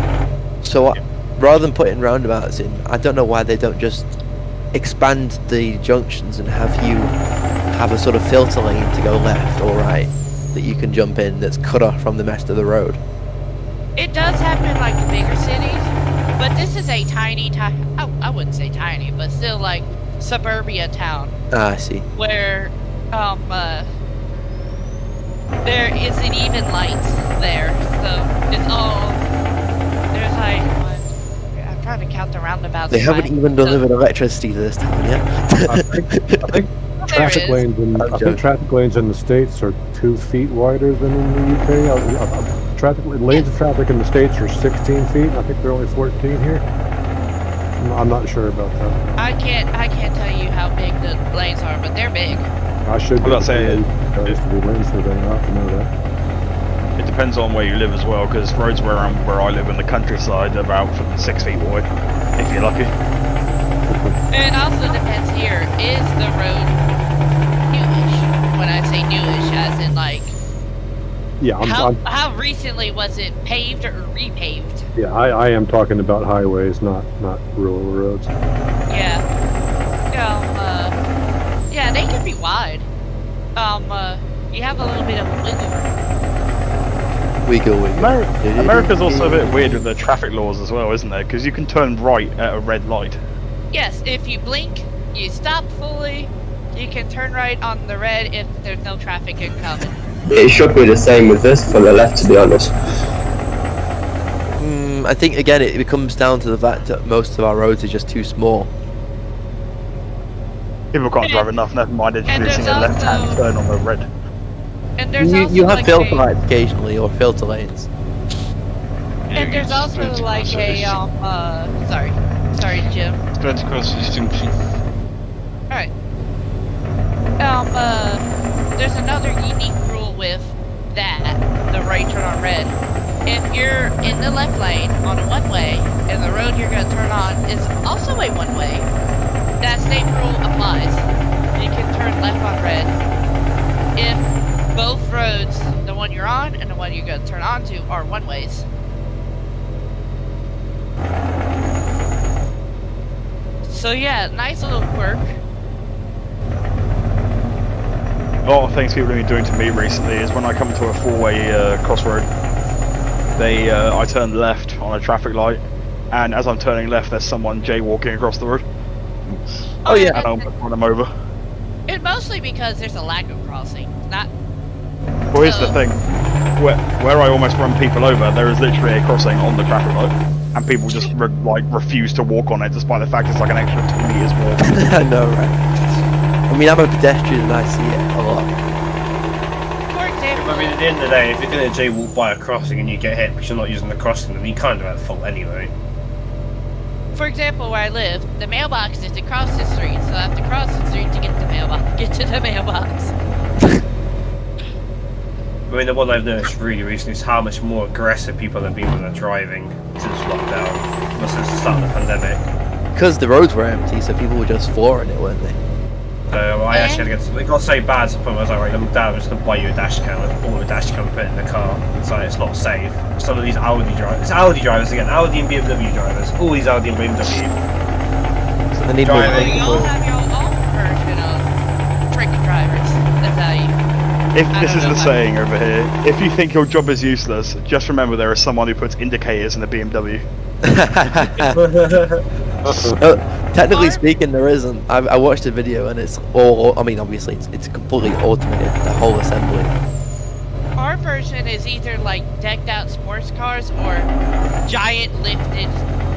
Speaker 1: So rather than putting roundabouts in, I don't know why they don't just expand the junctions and have you have a sort of filter lane to go left or right that you can jump in that's cut off from the rest of the road.
Speaker 2: It does happen in like the bigger cities, but this is a tiny, I wouldn't say tiny, but still like suburbia town
Speaker 1: Ah, I see.
Speaker 2: where there isn't even lights there, so it's all there's like I'm trying to count the roundabouts.
Speaker 1: They
Speaker 2: in
Speaker 1: haven't
Speaker 2: my-
Speaker 1: even delivered electricity to this town yet.
Speaker 3: I think traffic
Speaker 2: is.
Speaker 3: lanes in
Speaker 1: I'm
Speaker 3: I
Speaker 1: joking.
Speaker 3: think traffic lanes in the States are 2 feet wider than in the UK. Traffic lanes of traffic in the States are 16 feet. I think they're only 14 here. I'm not sure about that.
Speaker 2: I can't tell you how big the lanes are, but they're big.
Speaker 3: I should
Speaker 5: Well, that's it.
Speaker 3: guys to be lane surveying. I have to know that.
Speaker 5: It depends on where you live as well, because roads where I live in the countryside are about 6 feet wide, if you're lucky.
Speaker 2: And it also depends here, is the road newish? When I say newish, as in like,
Speaker 3: Yeah,
Speaker 2: how recently was it paved or repaved?
Speaker 3: yeah, I am talking about highways, not rural roads.
Speaker 2: Yeah. Yeah, they can be wide. You have a little bit of wiggle room.
Speaker 1: Wiggle.
Speaker 5: America's also a bit weird with the traffic laws as well, isn't there? Because you can turn right at a red light.
Speaker 2: Yes, if you blink, you stop fully, you can turn right on the red if there's no traffic incoming.
Speaker 8: It should be the same with this for the left, to be honest.
Speaker 1: I think again it comes down to the fact that most of our roads are just too small.
Speaker 5: People can't drive enough, never mind introducing a left-hand turn on the red.
Speaker 2: And there's also
Speaker 1: You have
Speaker 2: like
Speaker 1: filter lights occasionally, or filter lanes.
Speaker 2: And there's also like a sorry Jim.
Speaker 6: Spread across this junction.
Speaker 2: Alright. There's another unique rule with that, the right turn on red. If you're in the left lane on a one-way, and the road you're gonna turn on is also a one-way, that same rule applies. You can turn left on red if both roads, the one you're on and the one you're gonna turn onto, are one-ways. So yeah, nice little quirk.
Speaker 5: A lot of things people have been doing to me recently is when I come to a four-way crossroad, I turn left on a traffic light, and as I'm turning left, there's someone jaywalking across the road.
Speaker 1: Oh yeah,
Speaker 5: and I'll run them over.
Speaker 2: It's mostly because there's a lack of crossing, not.
Speaker 5: Well, here's the thing: where I almost run people over, there is literally a crossing on the traffic light, and people just refuse to walk on it, despite the fact it's like an extra 2 meters walk.
Speaker 1: I know, right? I mean, I'm a pedestrian and I see it a lot.
Speaker 2: For example,
Speaker 11: I mean, at the end of the day, if you're going to jaywalk by a crossing and you get hit because you're not using the crossing, then you kind of at fault anyway.
Speaker 2: For example, where I live, the mailbox is across the street, so I have to cross the street to get to the mailbox.
Speaker 11: I mean, the one I've noticed really recently is how much more aggressive people have been when they're driving since lockdown, or since the start of the pandemic.
Speaker 1: Because the roads were empty, so people were just flooring it, weren't they?
Speaker 11: So I actually had to get, it got so bad to the point where I was like, right, I'm just going to buy you a dash cam. I bought a dash cam and put it in the car. It's like, it's not safe. Some of these Audi drivers, it's Audi drivers again, Audi and BMW drivers, all these Audi and BMW.
Speaker 1: They need
Speaker 11: driving.
Speaker 2: You all have your own version of trick drivers. That's how you.
Speaker 5: This is the saying over here: if you think your job is useless, just remember there is someone who puts indicators in a BMW.
Speaker 1: Technically speaking, there isn't. I watched a video and it's all. I mean, obviously, it's completely automated. The whole assembly.
Speaker 2: Our version is either like decked out sports cars or giant lifted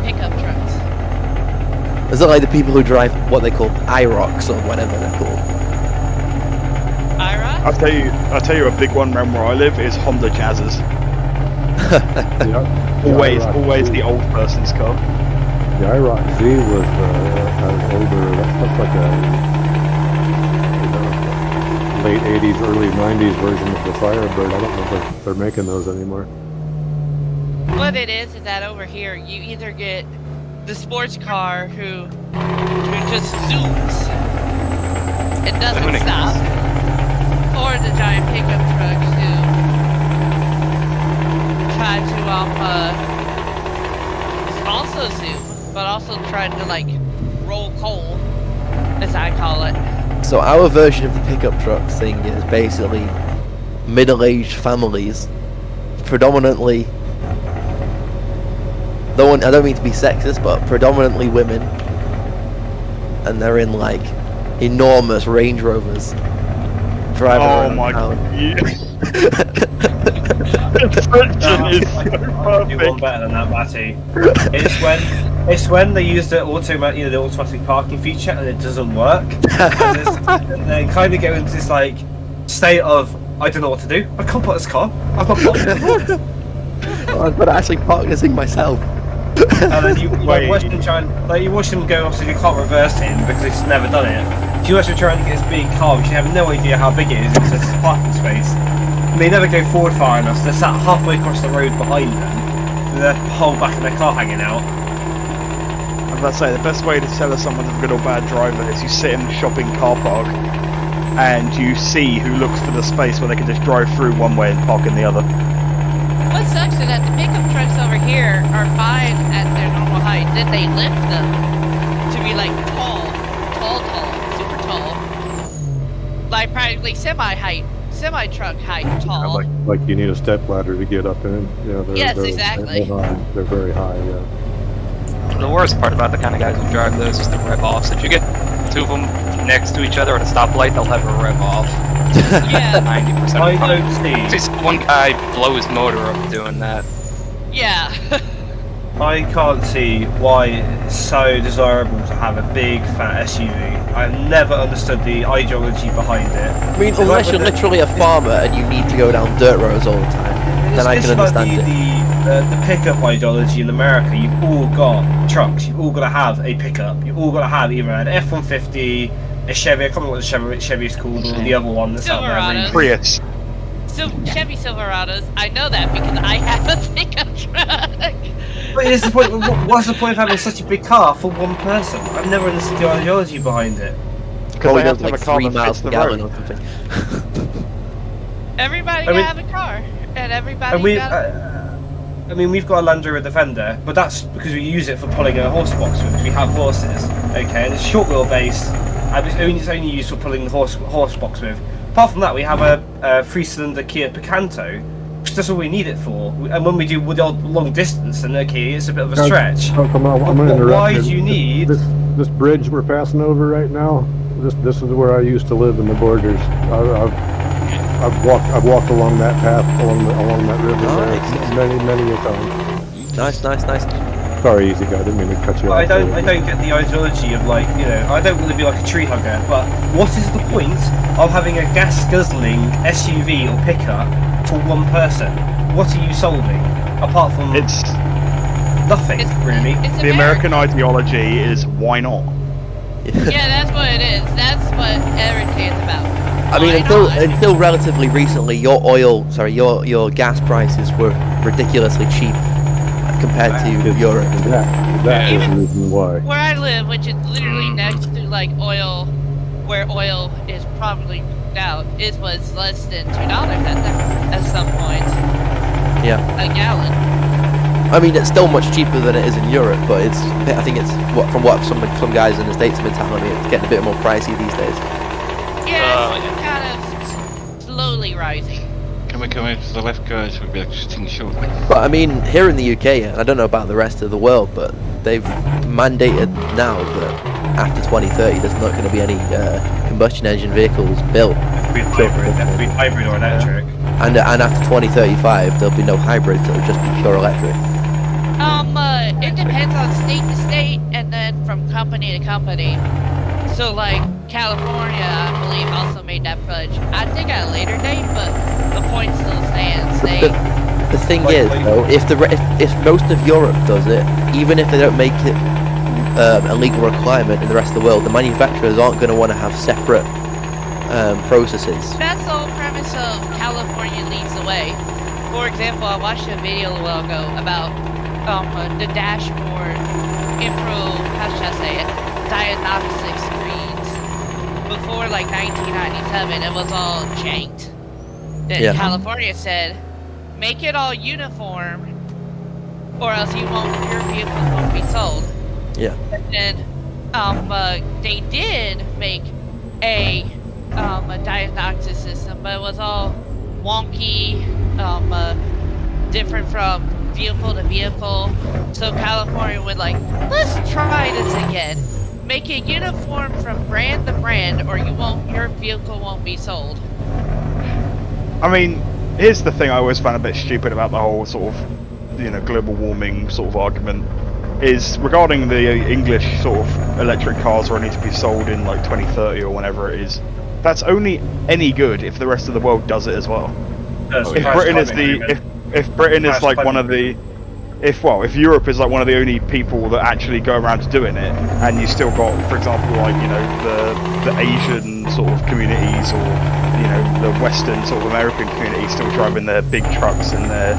Speaker 2: pickup trucks.
Speaker 1: Is it like the people who drive what they call IROCs or whatever they're called?
Speaker 2: IROC?
Speaker 5: I'll tell you a big one around where I live is Honda Jazzers. Always the old person's car.
Speaker 3: The IROC Z was an older, that looks like a late 80s, early 90s version of the Firebird. I don't know if they're making those anymore.
Speaker 2: What it is that over here, you either get the sports car who just zooms and doesn't stop, or the giant pickup trucks who try to also zoom, but also try to like roll coal, as I call it.
Speaker 1: So our version of the pickup truck thing is basically middle-aged families, predominantly. I don't mean to be sexist, but predominantly women, and they're in like enormous Range Rovers. Driving around town.
Speaker 11: You want better than that, Matty. It's when they use the automatic parking feature and it doesn't work. And they kind of go into this like state of I don't know what to do. I can't park this car. I can't park this car.
Speaker 1: I've got to actually park this thing myself.
Speaker 11: And then you watch them try and you watch them go. Obviously, you can't reverse him because he's never done it. You watch them trying to get this big car, which you have no idea how big it is. It's just a parking space. And they never go forward far enough. So they're sat halfway across the road behind them, with their whole back of their car hanging out.
Speaker 5: I was about to say, the best way to tell if someone's a good or bad driver is you sit in the shopping car park and you see who looks for the space where they can just drive through one way and park in the other.
Speaker 2: What sucks is that the pickup trucks over here are fine at their normal height. Then they lift them to be like tall, super tall. Like practically semi-truck height tall.
Speaker 3: Like you need a step ladder to get up in. Yeah,
Speaker 2: yes, exactly.
Speaker 3: They're very high, yeah.
Speaker 4: The worst part about the kind of guys who drive those is the rev-offs. If you get two of them next to each other at a stoplight, they'll have a rev-off.
Speaker 2: Yeah.
Speaker 4: 90%
Speaker 11: I
Speaker 4: of the
Speaker 11: don't see.
Speaker 4: One guy blow his motor up doing that.
Speaker 2: Yeah.
Speaker 11: I can't see why it's so desirable to have a big fat SUV. I've never understood the ideology behind it.
Speaker 1: I mean, unless you're literally a farmer and you need to go down dirt roads all the time, then I can understand it.
Speaker 11: The pickup ideology in America, you've all got trucks, you've all got to have a pickup, you've all got to have either an F-150, a Chevy, I can't remember what the Chevy is called, or the other one that's out there.
Speaker 5: Prius.
Speaker 2: So Chevy Silverados, I know that because I have a pickup truck.
Speaker 11: But here's the point, what's the point of having such a big car for one person? I've never understood the ideology behind it.
Speaker 5: Because they have to
Speaker 1: like
Speaker 5: have a car
Speaker 1: 3
Speaker 5: that
Speaker 1: miles
Speaker 5: fits
Speaker 1: per
Speaker 5: the
Speaker 1: gallon
Speaker 5: road.
Speaker 1: or something.
Speaker 2: Everybody can have a car, and everybody
Speaker 11: I mean, we've got a Land Rover Defender, but that's because we use it for pulling a horse box with, because we have horses, okay, and it's short wheelbase, and it's only used for pulling the horse box with. Apart from that, we have a 3-cylinder Kia Picanto, which that's all we need it for. And when we do with the long distance, then okay, it's a bit of a stretch.
Speaker 3: I'm gonna interrupt
Speaker 11: why
Speaker 3: you.
Speaker 11: do you need
Speaker 3: this bridge we're passing over right now? This is where I used to live in the Borders. I've walked along that path along that river many a time.
Speaker 1: Nice.
Speaker 3: Sorry, easy guy. I didn't mean to cut you off.
Speaker 11: I don't get the ideology of, like, you know, I don't want to be like a tree hugger, but what is the point of having a gas guzzling SUV or pickup for one person? What are you solving apart from nothing really?
Speaker 2: It's
Speaker 5: the American ideology is why not?
Speaker 2: Yeah, that's what it is. That's what everything's about.
Speaker 1: I mean, until relatively recently, your gas prices were ridiculously cheap compared to Europe.
Speaker 3: That is the reason why.
Speaker 2: Where I live, which is literally next to like oil, where oil is probably now, it was less than $2 at some point.
Speaker 1: Yeah.
Speaker 2: A gallon.
Speaker 1: I mean, it's still much cheaper than it is in Europe, but I think it's from what some guys in the States have been telling me, it's getting a bit more pricey these days.
Speaker 2: Yeah, it's kind of slowly rising.
Speaker 6: Can we come over to the left, guys? We'll be exiting shortly.
Speaker 1: But I mean, here in the UK, I don't know about the rest of the world, but they've mandated now that after 2030, there's not going to be any combustion engine vehicles built.
Speaker 11: It have to be hybrid or electric.
Speaker 1: And after 2035, there'll be no hybrids. It'll just be pure electric.
Speaker 2: It depends on state to state, and then from company to company. So, like, California, I believe, also made that pledge. I think at a later date, but the point still stands.
Speaker 1: The thing is, though, if most of Europe does it, even if they don't make it a legal requirement in the rest of the world, the manufacturers aren't going to want to have separate processes.
Speaker 2: That's the whole premise of California leads the way. For example, I watched a video a while ago about the dashboard diagnostic screens. Before like 1997, it was all janked. Then California said, make it all uniform, or else your vehicles won't be sold.
Speaker 1: Yeah.
Speaker 2: And then they did make a diagnostic system, but it was all wonky, different from vehicle to vehicle. So California would like, let's try this again. Make it uniform from brand to brand, or your vehicle won't be sold.
Speaker 5: I mean, here's the thing I always found a bit stupid about the whole sort of, global warming sort of argument, is regarding the English sort of electric cars are only to be sold in like 2030 or whenever it is. That's only any good if the rest of the world does it as well. If Britain is like one of the, if Europe is like one of the only people that actually go around to doing it, and you still got, for example, like the Asian sort of communities, or the Western sort of American communities still driving their big trucks and their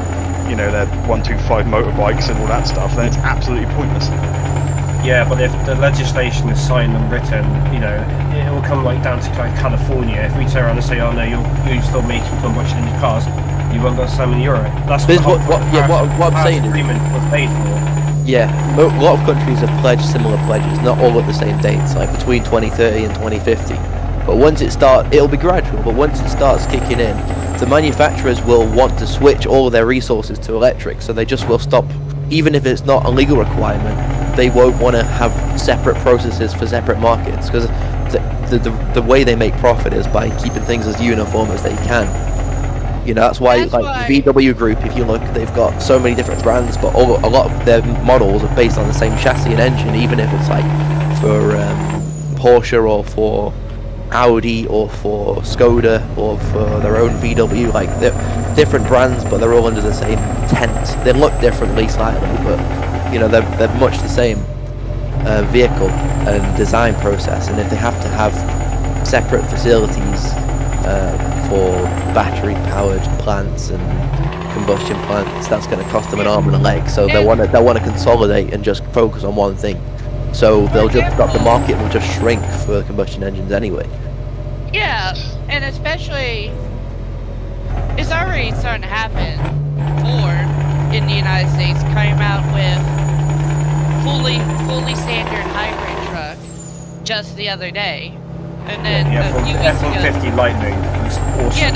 Speaker 5: 125 motorbikes and all that stuff, then it's absolutely pointless.
Speaker 11: Yeah, but if the legislation is signed and written, it will come like down to like California. If we turn around and say, oh no, you're still making combustion engine cars, you won't go some in Europe. That's what
Speaker 1: I'm saying
Speaker 11: agreement was made for.
Speaker 1: Yeah, a lot of countries have pledged similar pledges, not all at the same dates, like between 2030 and 2050. But once it'll be gradual, but once it starts kicking in, the manufacturers will want to switch all of their resources to electric, so they just will stop, even if it's not a legal requirement, they won't want to have separate processes for separate markets, because the way they make profit is by keeping things as uniform as they can. You know, that's why
Speaker 2: That's
Speaker 1: like
Speaker 2: why-
Speaker 1: VW Group, if you look, they've got so many different brands, but a lot of their models are based on the same chassis and engine, even if it's like for Porsche or for Audi or for Skoda or for their own VW. Like they're different brands, but they're all under the same tent. They look differently slightly, but you know they're much the same vehicle and design process. And if they have to have separate facilities for battery-powered plants and combustion plants, that's going to cost them an arm and a leg. So they want to consolidate and just focus on one thing. So they'll just stop. The market will just shrink for combustion engines anyway.
Speaker 2: Yeah, and especially, it's already starting to happen. Ford in the United States came out with fully standard hybrid truck just the other day, and then
Speaker 11: The
Speaker 2: a few weeks ago.
Speaker 11: F-150 Lightning was awesome.
Speaker 2: Yeah,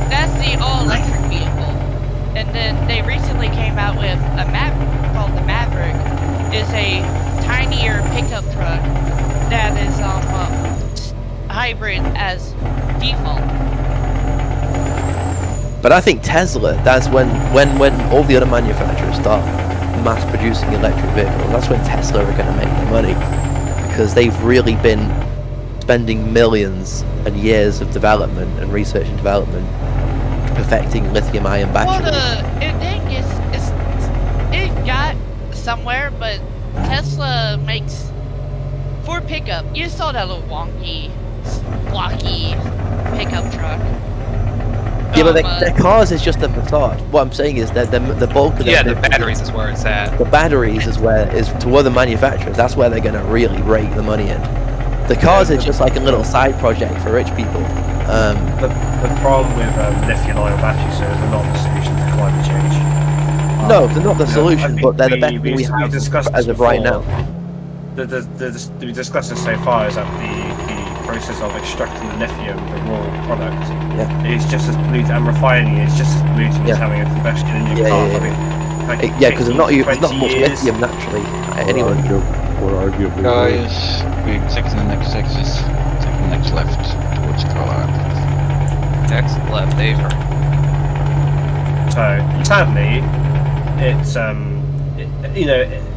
Speaker 2: that's the all-electric vehicle. And then they recently came out with a called the Maverick. Is a tinier pickup truck that is hybrid as default.
Speaker 1: But I think Tesla, that's when all the other manufacturers start mass producing electric vehicles, that's when Tesla are going to make the money, because they've really been spending millions and years of development and research and development perfecting lithium-ion batteries.
Speaker 2: Well, the thing is, it got somewhere, but Tesla makes for pickup. You saw that little wonky, blocky pickup truck.
Speaker 1: Yeah, but their cars is just a facade. What I'm saying is that the bulk of their
Speaker 4: the batteries is where it's at.
Speaker 1: The batteries is to other manufacturers. That's where they're going to really rake the money in. The cars is just like a little side project for rich people.
Speaker 11: The problem with lithium-ion batteries is they're not the solution to climate change.
Speaker 1: No, they're not the solution, but they're the best thing we have
Speaker 11: discussed
Speaker 1: as of right now.
Speaker 11: We discussed this so far is that the process of extracting the lithium, the raw product, is just as polluting, and refining it is just as polluting as having a combustion engine car.
Speaker 1: Because there's not much lithium naturally. Anyway,
Speaker 3: or arguably.
Speaker 6: Guys, we're taking the next exit, taking the next left towards Carlisle.
Speaker 4: Next left, Ava.
Speaker 11: So sadly, it's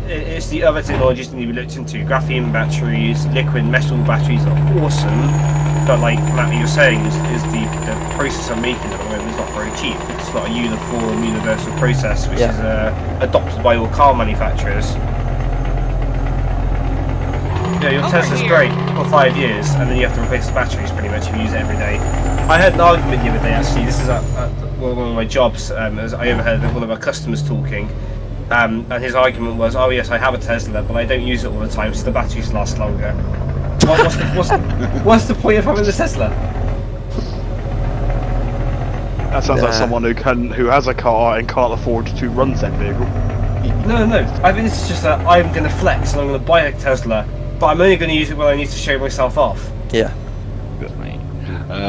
Speaker 11: it's the other technologies that need to be looked into. Graphene batteries, liquid metal batteries are awesome, but like Matt, you're saying, is the process of making it at the moment is not very cheap. It's not a uniform, universal process which is adopted by all car manufacturers. Yeah, your Tesla's great for 5 years, and then you have to replace the batteries pretty much if you use it every day. I had an argument the other day, actually. This is at one of my jobs. As I overheard one of our customers talking, and his argument was, "Oh yes, I have a Tesla, but I don't use it all the time, so the batteries last longer." What's the point of having the Tesla?
Speaker 5: That sounds like someone who has a car and can't afford to run said vehicle.
Speaker 11: No. I think this is just that I'm going to flex and I'm going to buy a Tesla, but I'm only going to use it when I need to show myself off.
Speaker 1: Yeah.
Speaker 6: Good, mate.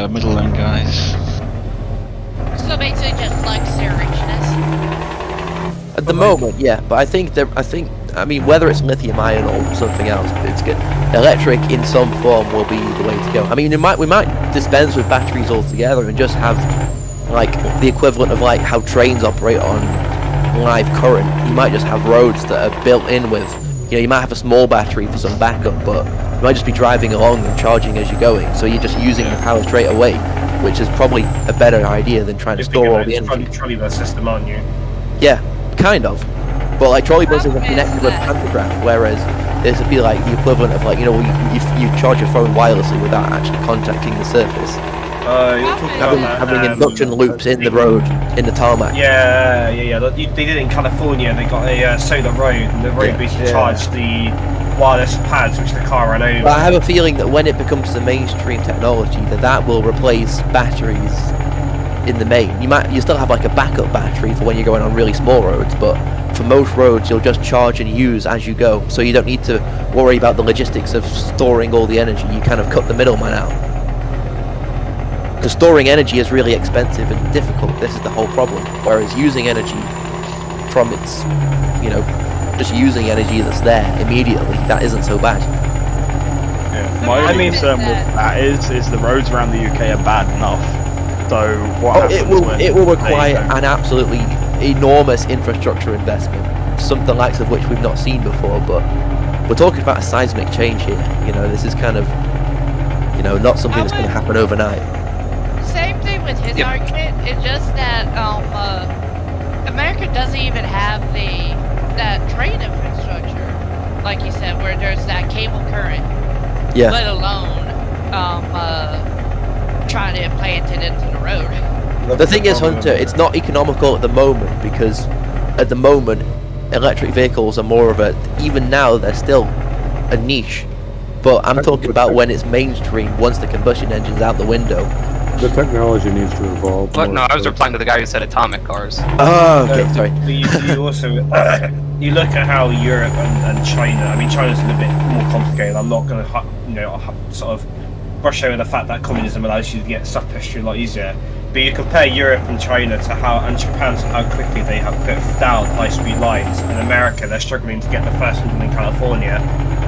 Speaker 6: Middle lane, guys.
Speaker 2: So basically, just flex their richness.
Speaker 1: At the moment, yeah, but I mean, whether it's lithium-ion or something else, it's good. Electric in some form will be the way to go. I mean, we might dispense with batteries altogether and just have like the equivalent of like how trains operate on live current. You might just have roads that are built in with, you might have a small battery for some backup, but you might just be driving along and charging as you're going. So you're just using the power straight away, which is probably a better idea than trying to store all the energy.
Speaker 11: Trolley bus system, aren't you?
Speaker 1: Yeah, kind of. But like trolley buses are connected with pantograph, whereas this would be like the equivalent of like, you charge your phone wirelessly without actually contacting the surface.
Speaker 11: You're talking about
Speaker 1: having induction loops in the road, in the tarmac.
Speaker 11: Yeah. They did it in California. They got a solar road, and the road basically charged the wireless pads which the car ran over.
Speaker 1: But I have a feeling that when it becomes the mainstream technology, that will replace batteries in the main. You still have like a backup battery for when you're going on really small roads, but for most roads you'll just charge and use as you go, so you don't need to worry about the logistics of storing all the energy. You kind of cut the middleman out. Because storing energy is really expensive and difficult. This is the whole problem. Whereas using energy from its, just using energy that's there immediately, that isn't so bad.
Speaker 5: Yeah. My only concern with that is the roads around the UK are bad enough. So what happens when
Speaker 1: it will require an absolutely enormous infrastructure investment, something likes of which we've not seen before. But we're talking about a seismic change here. You know, this is kind of, you know, not something that's going to happen overnight.
Speaker 2: Same thing with his argument. It's just that America doesn't even have that train infrastructure, like you said, where there's that cable current.
Speaker 1: Yeah.
Speaker 2: Let alone trying to implant it into the road.
Speaker 1: The thing is, Hunter, it's not economical at the moment because at the moment electric vehicles are more of a, even now they're still a niche. But I'm talking about when it's mainstream, once the combustion engine's out the window.
Speaker 3: The technology needs to evolve.
Speaker 4: But no, I was replying to the guy who said atomic cars.
Speaker 1: Oh, okay, sorry.
Speaker 11: You also you look at how Europe and China. I mean, China's a little bit more complicated. I'm not going to sort of brush over the fact that communism allows you to get stuff pushed through a lot easier. But you compare Europe and China to and Japan to how quickly they have put down high-speed lines. In America, they're struggling to get the first one in California.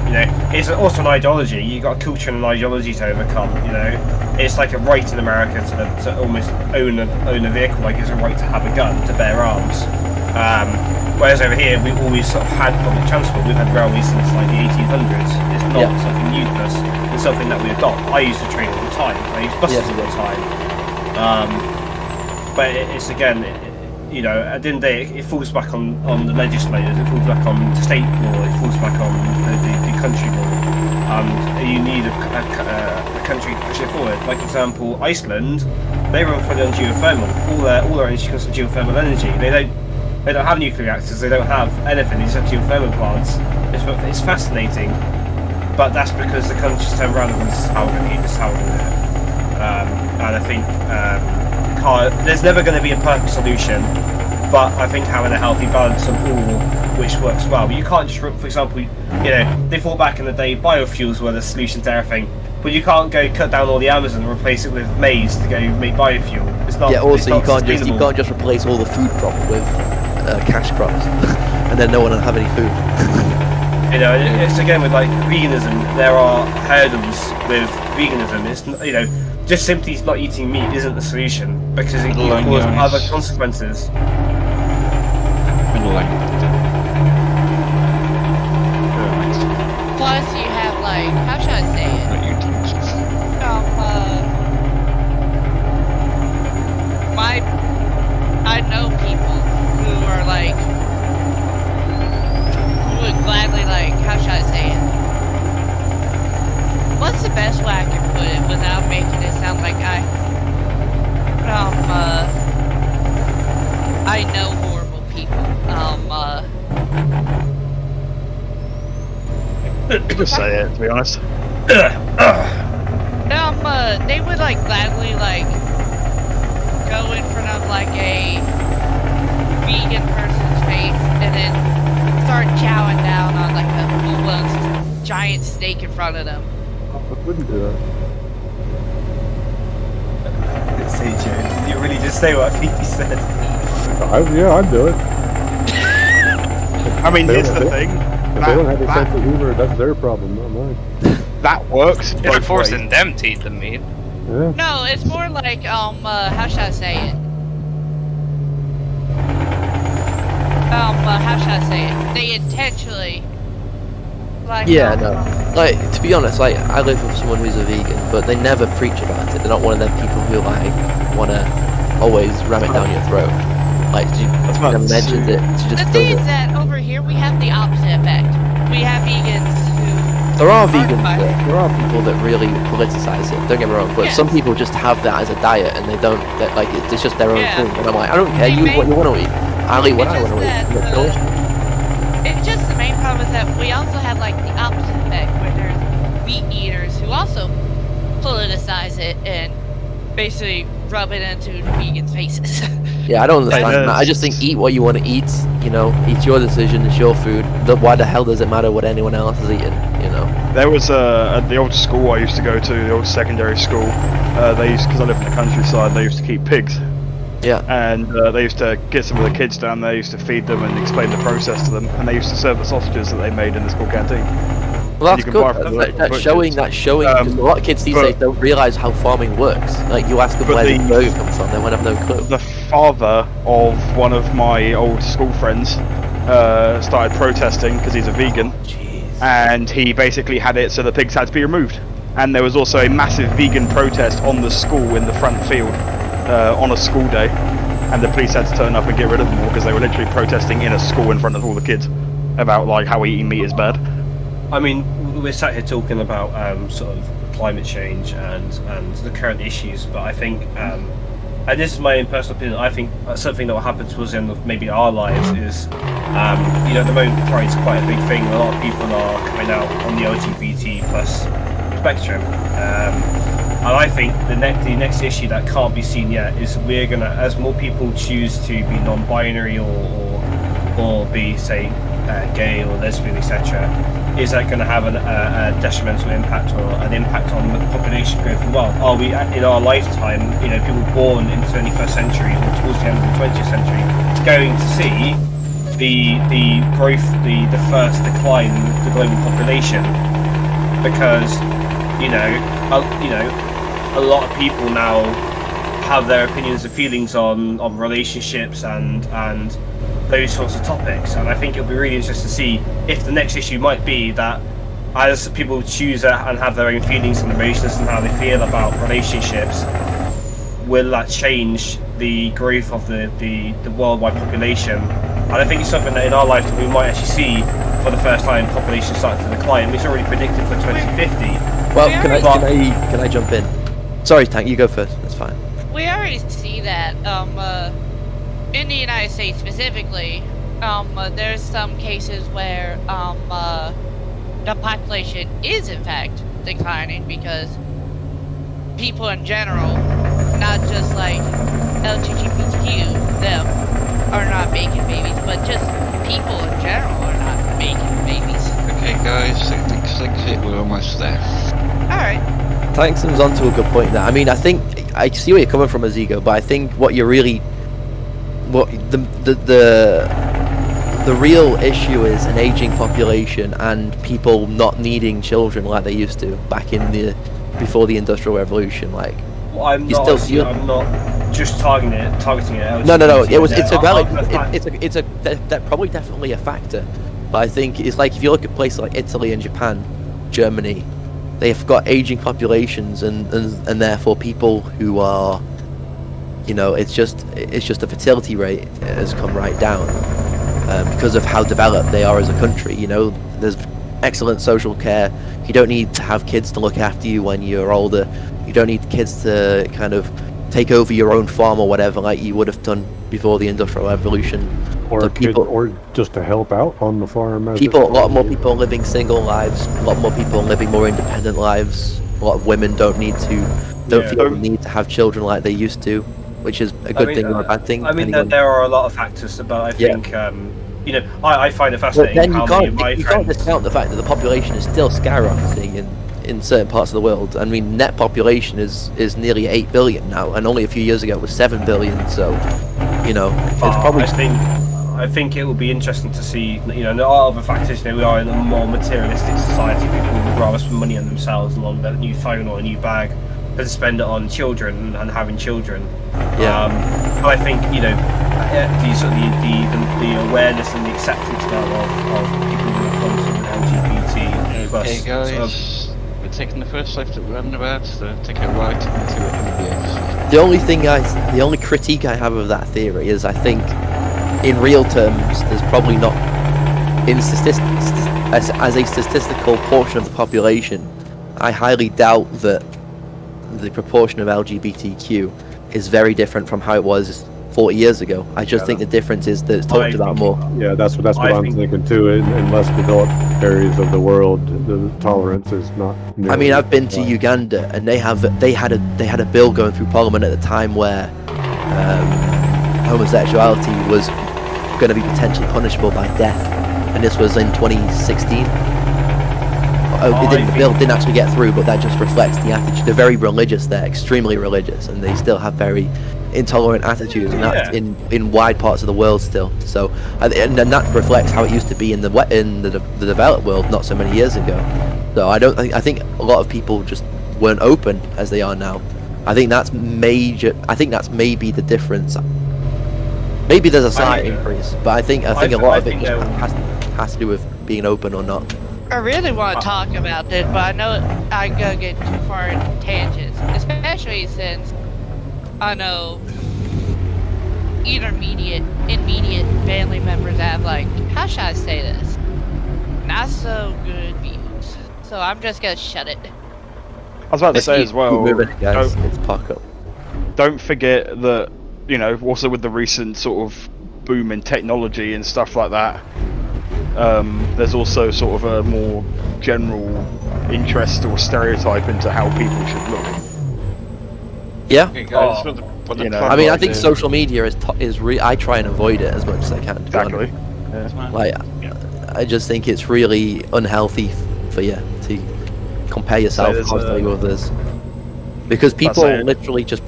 Speaker 11: You know, it's also an ideology. You've got a culture and an ideology to overcome. You know, it's like a right in America to almost own a vehicle, like it's a right to have a gun, to bear arms. Whereas over here, we always sort of had public transport. We've had railways since like the 1800s. It's not something new to us. It's something that we adopt. I use the train all the time. I use buses all the time. But it's again, you know, at the end of the day, it falls back on the legislators. It falls back on state law. It falls back on the country law. You need a country to push it forward. Like example, Iceland, they run fully on geothermal. All their energy comes from geothermal energy. They don't have nuclear reactors. They don't have anything. They just have geothermal plants. It's fascinating, but that's because the country's turned around and this is how we're going to do it. And I think there's never going to be a perfect solution, but I think having a healthy balance of all which works well. But you can't just, for example, you know, they thought back in the day biofuels were the solution to everything, but you can't go cut down all the Amazon and replace it with maize to go make biofuel. It's not.
Speaker 1: Yeah. Also,
Speaker 11: you can't
Speaker 1: just replace all the food crop with cash crops, and then no one will have any food.
Speaker 11: You know, it's again with like veganism. There are hurdles with veganism. It's, you know, just simply not eating meat isn't the solution because it can cause other consequences.
Speaker 2: Plus, you have like, how should I say it? I know people who are like, who would gladly like, how should I say it? What's the best way I can put it without making it sound like I know horrible people.
Speaker 5: Just say it, to be honest.
Speaker 2: They would like gladly like go in front of like a vegan person's face and then start chowing down on like a full-blown giant steak in front of them.
Speaker 3: I wouldn't do that.
Speaker 11: Say, Joe, did you really just say what I think you said?
Speaker 3: Yeah, I'd do it.
Speaker 5: I mean, here's the thing.
Speaker 3: If they don't have a sense of humor, that's their problem, not mine.
Speaker 5: That works.
Speaker 4: You're forcing them to eat the meat.
Speaker 3: Yeah.
Speaker 2: No, it's more like, how should I say it? How should I say it? They intentionally, like...
Speaker 1: Yeah, no. Like, to be honest, like, I live with someone who's a vegan, but they never preach about it. They're not one of them people who, like, want to always ram it down your throat. Like, you never mentioned it.
Speaker 2: The thing is that over here, we have the opposite effect. We have vegans who...
Speaker 1: There are vegans, there are people that really politicize it, don't get me wrong, but some people just have that as a diet and they don't, like, it's just their own thing. And I'm like, I don't care, you eat what you want to eat. I'll eat what I want to eat.
Speaker 2: It's just the main problem is that we also have, like, the opposite effect, where there's meat eaters who also politicize it and basically rub it into the vegans' faces.
Speaker 1: Yeah, I don't understand that. I just think eat what you want to eat, you know, it's your decision, it's your food. Why the hell does it matter what anyone else is eating, you know?
Speaker 5: There was, at the old school I used to go to, the old secondary school, they used, because I live in the countryside, they used to keep pigs.
Speaker 1: Yeah.
Speaker 5: And they used to get some of the kids down there, used to feed them and explain the process to them, and they used to serve the sausages that they made in the school canteen.
Speaker 1: Well,
Speaker 5: You
Speaker 1: that's
Speaker 5: can buy
Speaker 1: good.
Speaker 5: from the
Speaker 1: That's showing. Because a lot of kids these days don't realise how farming works. Like you ask them where the burger comes from, they won't have no clue.
Speaker 5: The father of one of my old school friends started protesting because he's a vegan, and he basically had it so the pigs had to be removed. And there was also a massive vegan protest on the school in the front field on a school day, and the police had to turn up and get rid of them all because they were literally protesting in a school in front of all the kids about like how eating meat is bad.
Speaker 11: I mean, we're sat here talking about sort of climate change and the current issues, but I think, and this is my own personal opinion, I think something that will happen to us in maybe our lives is, you know, at the moment pride is quite a big thing. A lot of people are coming out on the LGBT plus spectrum, and I think the next issue that can't be seen yet is we're gonna, as more people choose to be non-binary or be, say, gay or lesbian, etc., is that going to have a detrimental impact or an impact on the population growth as well? Are we, in our lifetime, you know, people born in the 21st century or towards the end of the 20th century, going to see the growth, the first decline in the global population? Because, you know, a lot of people now have their opinions and feelings on relationships and those sorts of topics, and I think it'll be really interesting to see if the next issue might be that as people choose and have their own feelings and emotions and how they feel about relationships, will that change the growth of the worldwide population? And I think it's something that in our lifetime we might actually see for the first time population start to decline. It's already predicted for 2050.
Speaker 1: Well, can I jump in? Sorry, Tank, you go first. That's fine.
Speaker 2: We already see that. In the United States specifically, there's some cases where the population is in fact declining because people in general, not just like LGBTQ, them, are not making babies, but just people in general are not making babies.
Speaker 6: Okay, guys, 6 we're almost there.
Speaker 2: Alright.
Speaker 1: Tankson's onto a good point there. I mean, I think I see where you're coming from, Azigo, but I think what you're really the real issue is an aging population and people not needing children like they used to back in before the Industrial Revolution. Like,
Speaker 11: well, I'm not just targeting it.
Speaker 1: No. It's probably definitely a factor. But I think it's like if you look at places like Italy and Japan, Germany, they've got aging populations and therefore people who are, you know, it's just the fertility rate has come right down because of how developed they are as a country. You know, there's excellent social care. You don't need to have kids to look after you when you're older. You don't need kids to kind of take over your own farm or whatever like you would have done before the Industrial Revolution.
Speaker 3: Or just to help out on the farm.
Speaker 1: A lot more people are living single lives. A lot more people are living more independent lives. A lot of women don't feel the need to have children like they used to, which is a good thing or a bad thing.
Speaker 11: I mean, there are a lot of factors, but I think, you know, I find it fascinating how many of my friends... You can't
Speaker 1: discount the fact that the population is still skyrocketing in certain parts of the world. I mean, net population is nearly 8 billion now, and only a few years ago it was 7 billion, so, you know, it's probably...
Speaker 11: I think it will be interesting to see, you know, there are other factors. You know, we are in a more materialistic society. People would rather spend money on themselves and on a new phone or a new bag than spend it on children and having children.
Speaker 1: Yeah.
Speaker 11: But I think, you know, the awareness and the acceptance now of people who are from sort of LGBT plus.
Speaker 6: Okay, guys, we're taking the first left at roundabout, so take a right into MBS.
Speaker 1: The only critique I have of that theory is I think, in real terms, there's probably not, as a statistical portion of the population, I highly doubt that the proportion of LGBTQ is very different from how it was 40 years ago. I just think the difference is that it's talked about more.
Speaker 3: Yeah, that's what I'm thinking too. In less developed areas of the world, the tolerance is not.
Speaker 1: I mean, I've been to Uganda, and they had a bill going through Parliament at the time where homosexuality was going to be potentially punishable by death, and this was in 2016. The bill didn't actually get through, but that just reflects the attitude. They're very religious there, extremely religious, and they still have very intolerant attitudes, and that's in wide parts of the world still. So, and that reflects how it used to be in the developed world not so many years ago. So I think a lot of people just weren't open as they are now. I think that's major. I think that's maybe the difference. Maybe there's a slight increase, but I think a lot of it just has to do with being open or not.
Speaker 2: I really want to talk about this, but I know I go get too far into tangents, especially since I know immediate family members have, like, how should I say this? Not so good views. So I'm just gonna shut it.
Speaker 5: I was about to say as well,
Speaker 1: don't
Speaker 5: forget that, you know, also with the recent sort of boom in technology and stuff like that, there's also sort of a more general interest or stereotype into how people should look.
Speaker 1: Yeah.
Speaker 5: You know,
Speaker 1: I mean, I think social media I try and avoid it as much as I can.
Speaker 5: Exactly.
Speaker 1: Yeah. Like, I just think it's really unhealthy for you to compare yourself constantly with others, because people literally just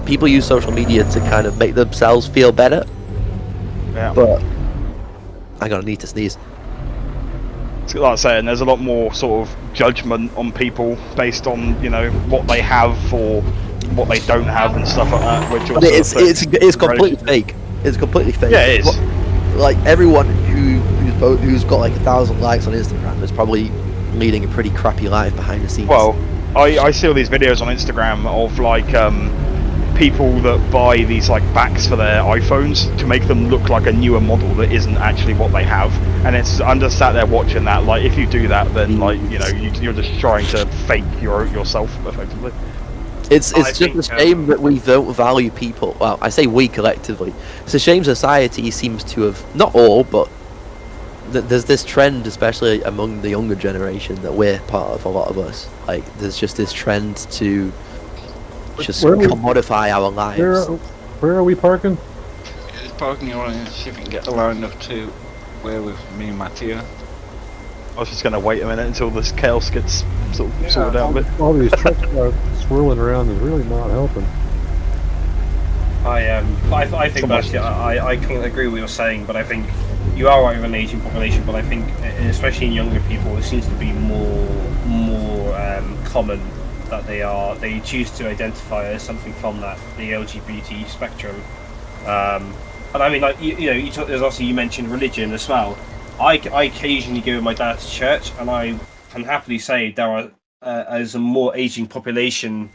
Speaker 1: people use social media to kind of make themselves feel better.
Speaker 5: Yeah.
Speaker 1: But I gotta need to sneeze.
Speaker 5: Like I say, and there's a lot more sort of judgment on people based on, you know, what they have or what they don't have and stuff like that. Which
Speaker 1: but it's completely fake. It's completely fake.
Speaker 5: Yeah, it is.
Speaker 1: Like everyone who's got like 1,000 likes on Instagram is probably leading a pretty crappy life behind the scenes.
Speaker 5: Well, I see all these videos on Instagram of like people that buy these like backs for their iPhones to make them look like a newer model that isn't actually what they have, and I'm just sat there watching that. Like, if you do that, then like, you know, you're just trying to fake yourself effectively.
Speaker 1: It's just a shame that we don't value people. Well, I say we collectively. It's a shame society seems to have, not all, but there's this trend, especially among the younger generation, that we're part of, a lot of us. Like, there's just this trend to just commodify our lives.
Speaker 3: Where are we parking?
Speaker 6: It's parking around, see if we can get the line up to where with me and Mattia.
Speaker 5: I was just going to wait a minute until this chaos gets sort of sorted out a bit.
Speaker 3: All these trucks swirling around is really not helping.
Speaker 11: I think actually, I can't agree with what you're saying, but I think you are right with an aging population, but I think, especially in younger people, it seems to be more common that they choose to identify as something from the LGBT spectrum. And I mean, like, there's also, you mentioned religion as well. I occasionally go with my dad to church, and I can happily say there are as a more aging population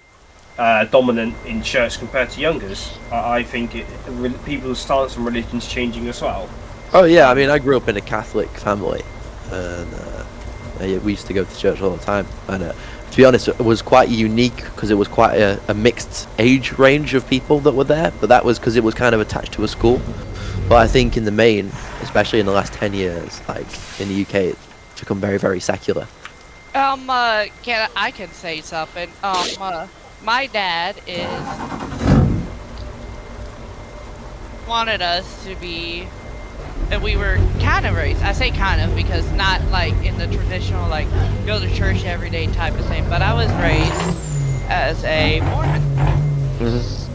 Speaker 11: dominant in church compared to youngers. I think people's stance on religion's changing as well.
Speaker 1: Oh yeah, I mean, I grew up in a Catholic family, and we used to go to church all the time. And to be honest, it was quite unique because it was quite a mixed age range of people that were there. But that was because it was kind of attached to a school. But I think in the main, especially in the last 10 years, like in the UK, it's become very, very secular.
Speaker 2: I can say something. My dad wanted us to be, and we were kind of raised. I say kind of because not like in the traditional like go to church every day type of thing. But I was raised as a Mormon.
Speaker 1: Mm-hmm.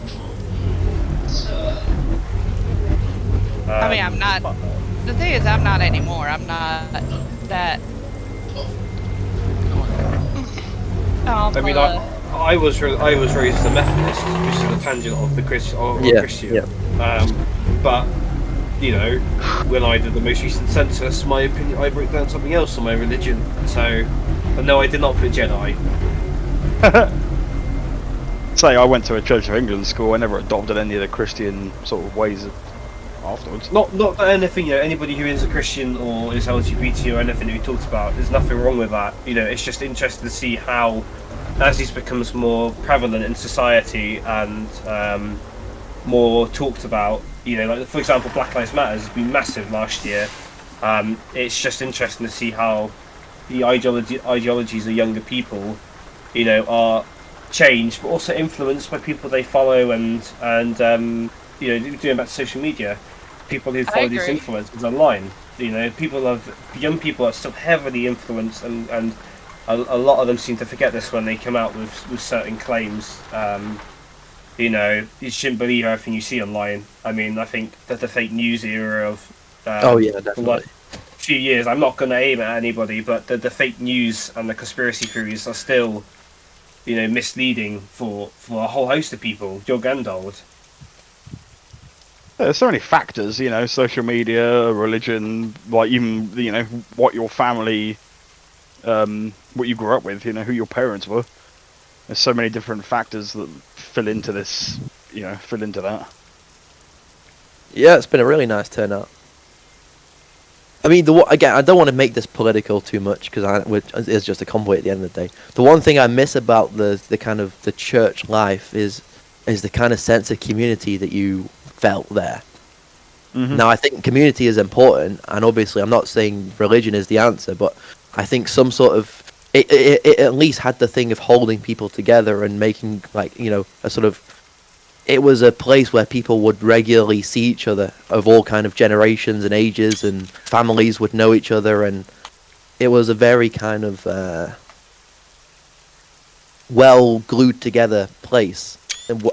Speaker 2: I mean, I'm not. The thing is, I'm not anymore. I'm not that.
Speaker 11: I mean, I was raised as a Methodist, which is a tangent of the Christian.
Speaker 1: Yeah.
Speaker 11: But you know, when I did the most recent census, my opinion, I wrote down something else on my religion. So, but no, I did not put Jedi.
Speaker 5: Say, I went to a Church of England school. I never adopted any of the Christian sort of ways afterwards.
Speaker 11: Not that anything, anybody who is a Christian or is LGBT or anything that we talked about, there's nothing wrong with that. It's just interesting to see how, as this becomes more prevalent in society and more talked about, like for example, Black Lives Matter has been massive last year. It's just interesting to see how the ideologies of younger people, are changed, but also influenced by people they follow and doing back to social media. People who follow these influencers online, young people are still heavily influenced, and a lot of them seem to forget this when they come out with certain claims. You shouldn't believe everything you see online. I mean, I think that the fake news era of
Speaker 1: Oh yeah, definitely.
Speaker 11: few years. I'm not going to aim at anybody, but the fake news and the conspiracy theories are still, misleading for a whole host of people, young and old.
Speaker 5: There's so many factors, social media, religion, like even what your family, what you grew up with, who your parents were. There's so many different factors that fill into this, fill into that.
Speaker 1: Yeah, it's been a really nice turnout. I mean, again, I don't want to make this political too much because it's just a convoy at the end of the day. The one thing I miss about the kind of the church life is the kind of sense of community that you felt there. Mm-hmm. Now, I think community is important, and obviously, I'm not saying religion is the answer, but I think some sort of it at least had the thing of holding people together and making a sort of. It was a place where people would regularly see each other of all kind of generations and ages, and families would know each other, and it was a very kind of well glued together place,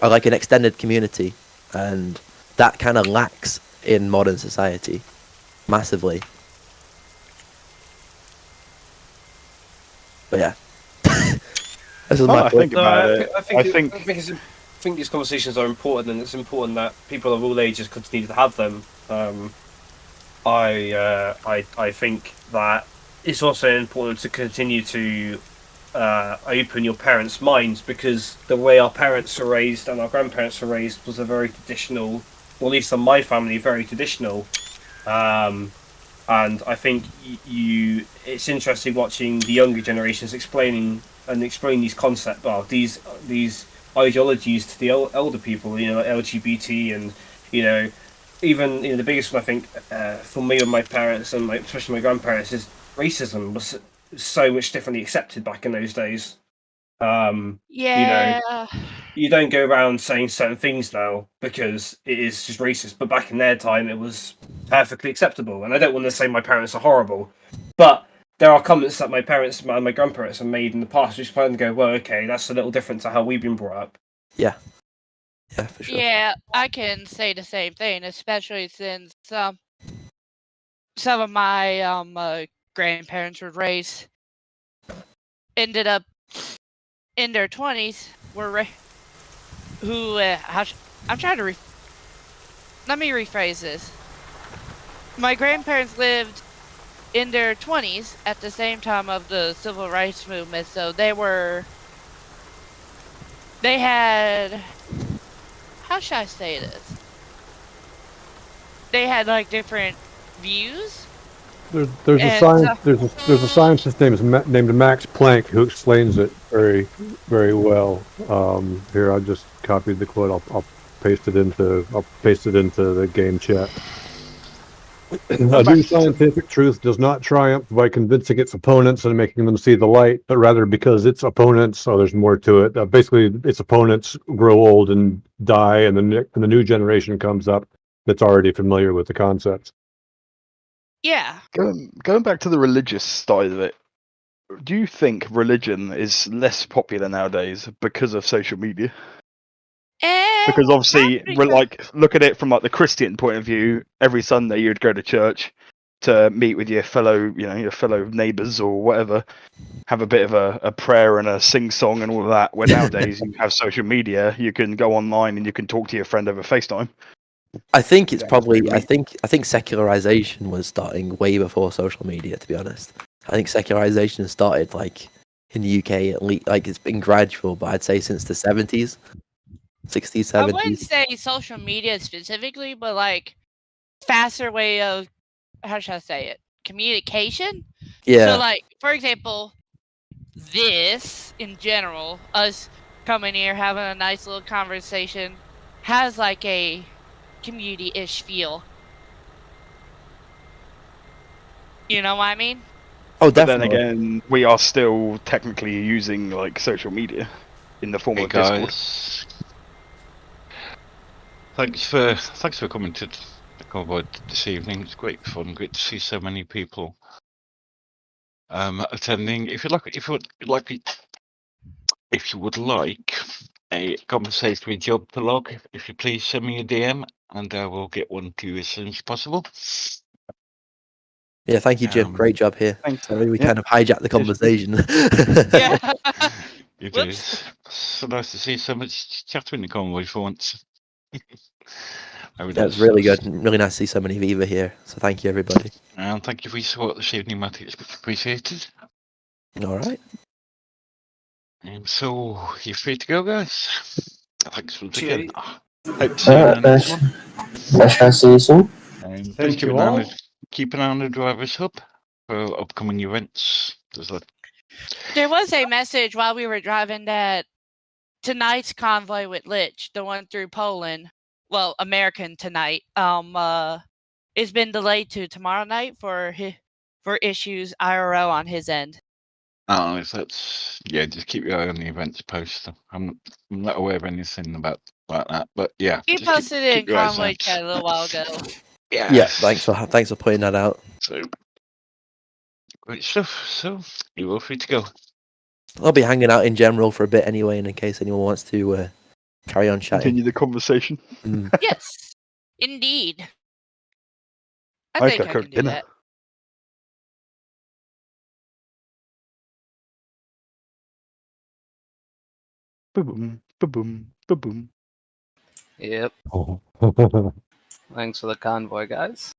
Speaker 1: like an extended community, and that kind of lacks in modern society massively. But yeah, this is my point.
Speaker 11: I think these conversations are important, and it's important that people of all ages continue to have them. I think that it's also important to continue to open your parents' minds, because the way our parents were raised and our grandparents were raised was a very traditional, or at least in my family, very traditional. And I think it's interesting watching the younger generations explain these concepts, these ideologies to the older people, like LGBT, and even the biggest one I think for me and my parents and especially my grandparents is racism was so much differently accepted back in those days. You don't go around saying certain things now because it is just racist, but back in their time it was perfectly acceptable. And I don't want to say my parents are horrible, but there are comments that my parents and my grandparents have made in the past which kind of go, well, okay, that's a little different to how we've been brought up.
Speaker 1: Yeah, for sure.
Speaker 2: Yeah, I can say the same thing, especially since some of my grandparents were raised, ended up in their 20s, I'm trying to let me rephrase this. My grandparents lived in their 20s at the same time of the civil rights movement, so they had, how should I say this? They had different views.
Speaker 3: There's a scientist named Max Planck who explains it very, very well. Here, I just copied the quote. I'll paste it into the game chat. A new scientific truth does not triumph by convincing its opponents and making them see the light, but rather because its opponents, there's more to it. Basically, its opponents grow old and die, and the new generation comes up that's already familiar with the concepts.
Speaker 2: Yeah.
Speaker 5: Going back to the religious side of it, do you think religion is less popular nowadays because of social media? Because obviously, look at it from the Christian point of view. Every Sunday you'd go to church to meet with your fellow neighbours or whatever, have a bit of a prayer and a sing-song and all of that. Where nowadays you have social media, you can go online and you can talk to your friend over FaceTime.
Speaker 1: I think it's probably. I think secularization was starting way before social media. To be honest, I think secularization started in the UK at least. It's been gradual, but I'd say since the 70s. 60s, 70s.
Speaker 2: I wouldn't say social media specifically, but faster way of, how should I say it, communication.
Speaker 1: Yeah.
Speaker 2: So for example, this in general, us coming here having a nice little conversation, has a community-ish feel. You know what I mean?
Speaker 1: Oh, definitely.
Speaker 5: But then again, we are still technically using social media in the form of Discord.
Speaker 6: Thanks for coming to the convoy this evening. It's great fun. Great to see so many people attending. If you would like, a conversation with Job to log, if you please send me a DM, and I will get one to you as soon as possible.
Speaker 1: Yeah, thank you, Jim. Great job here.
Speaker 5: Thanks.
Speaker 1: Sorry, we
Speaker 6: Yeah.
Speaker 1: kind of hijacked the conversation.
Speaker 2: Yeah.
Speaker 6: You do.
Speaker 2: Whoops.
Speaker 6: So nice to see so much chatter in the convoy for once.
Speaker 1: That's really good. Really nice to see so many Viva here. So thank you, everybody.
Speaker 6: And thank you for your support this evening, Matty. It's much appreciated.
Speaker 1: All right.
Speaker 6: So you're free to go, guys. Thanks for
Speaker 11: Cheers.
Speaker 6: again. Hope to see you in the next one.
Speaker 8: Nice to see you soon.
Speaker 6: Just
Speaker 10: Thank
Speaker 6: keep
Speaker 10: you
Speaker 6: an eye on
Speaker 10: all.
Speaker 6: the, keep an eye on the driver's hub for upcoming events.
Speaker 2: There was a message while we were driving that tonight's convoy with Lich, the one through Poland, well, American tonight, it's been delayed to tomorrow night for issues IRL on his end.
Speaker 6: Oh, if that's just keep your eye on the events post. I'm not aware of anything about that, but yeah.
Speaker 2: He
Speaker 6: just
Speaker 2: posted it in
Speaker 6: keep your eyes
Speaker 2: convoy
Speaker 6: out.
Speaker 2: chat a little while ago.
Speaker 1: Yeah, thanks for pointing that out.
Speaker 6: So great stuff. So you're all free to go.
Speaker 1: I'll be hanging out in general for a bit anyway, and in case anyone wants to carry on chatting.
Speaker 5: Continue the conversation.
Speaker 2: Yes, indeed. I
Speaker 5: Okay,
Speaker 2: think I
Speaker 5: cook
Speaker 2: can do
Speaker 5: dinner.
Speaker 2: that.
Speaker 5: Ba-boom, ba-boom, ba-boom.
Speaker 4: Yep. Thanks for the convoy, guys.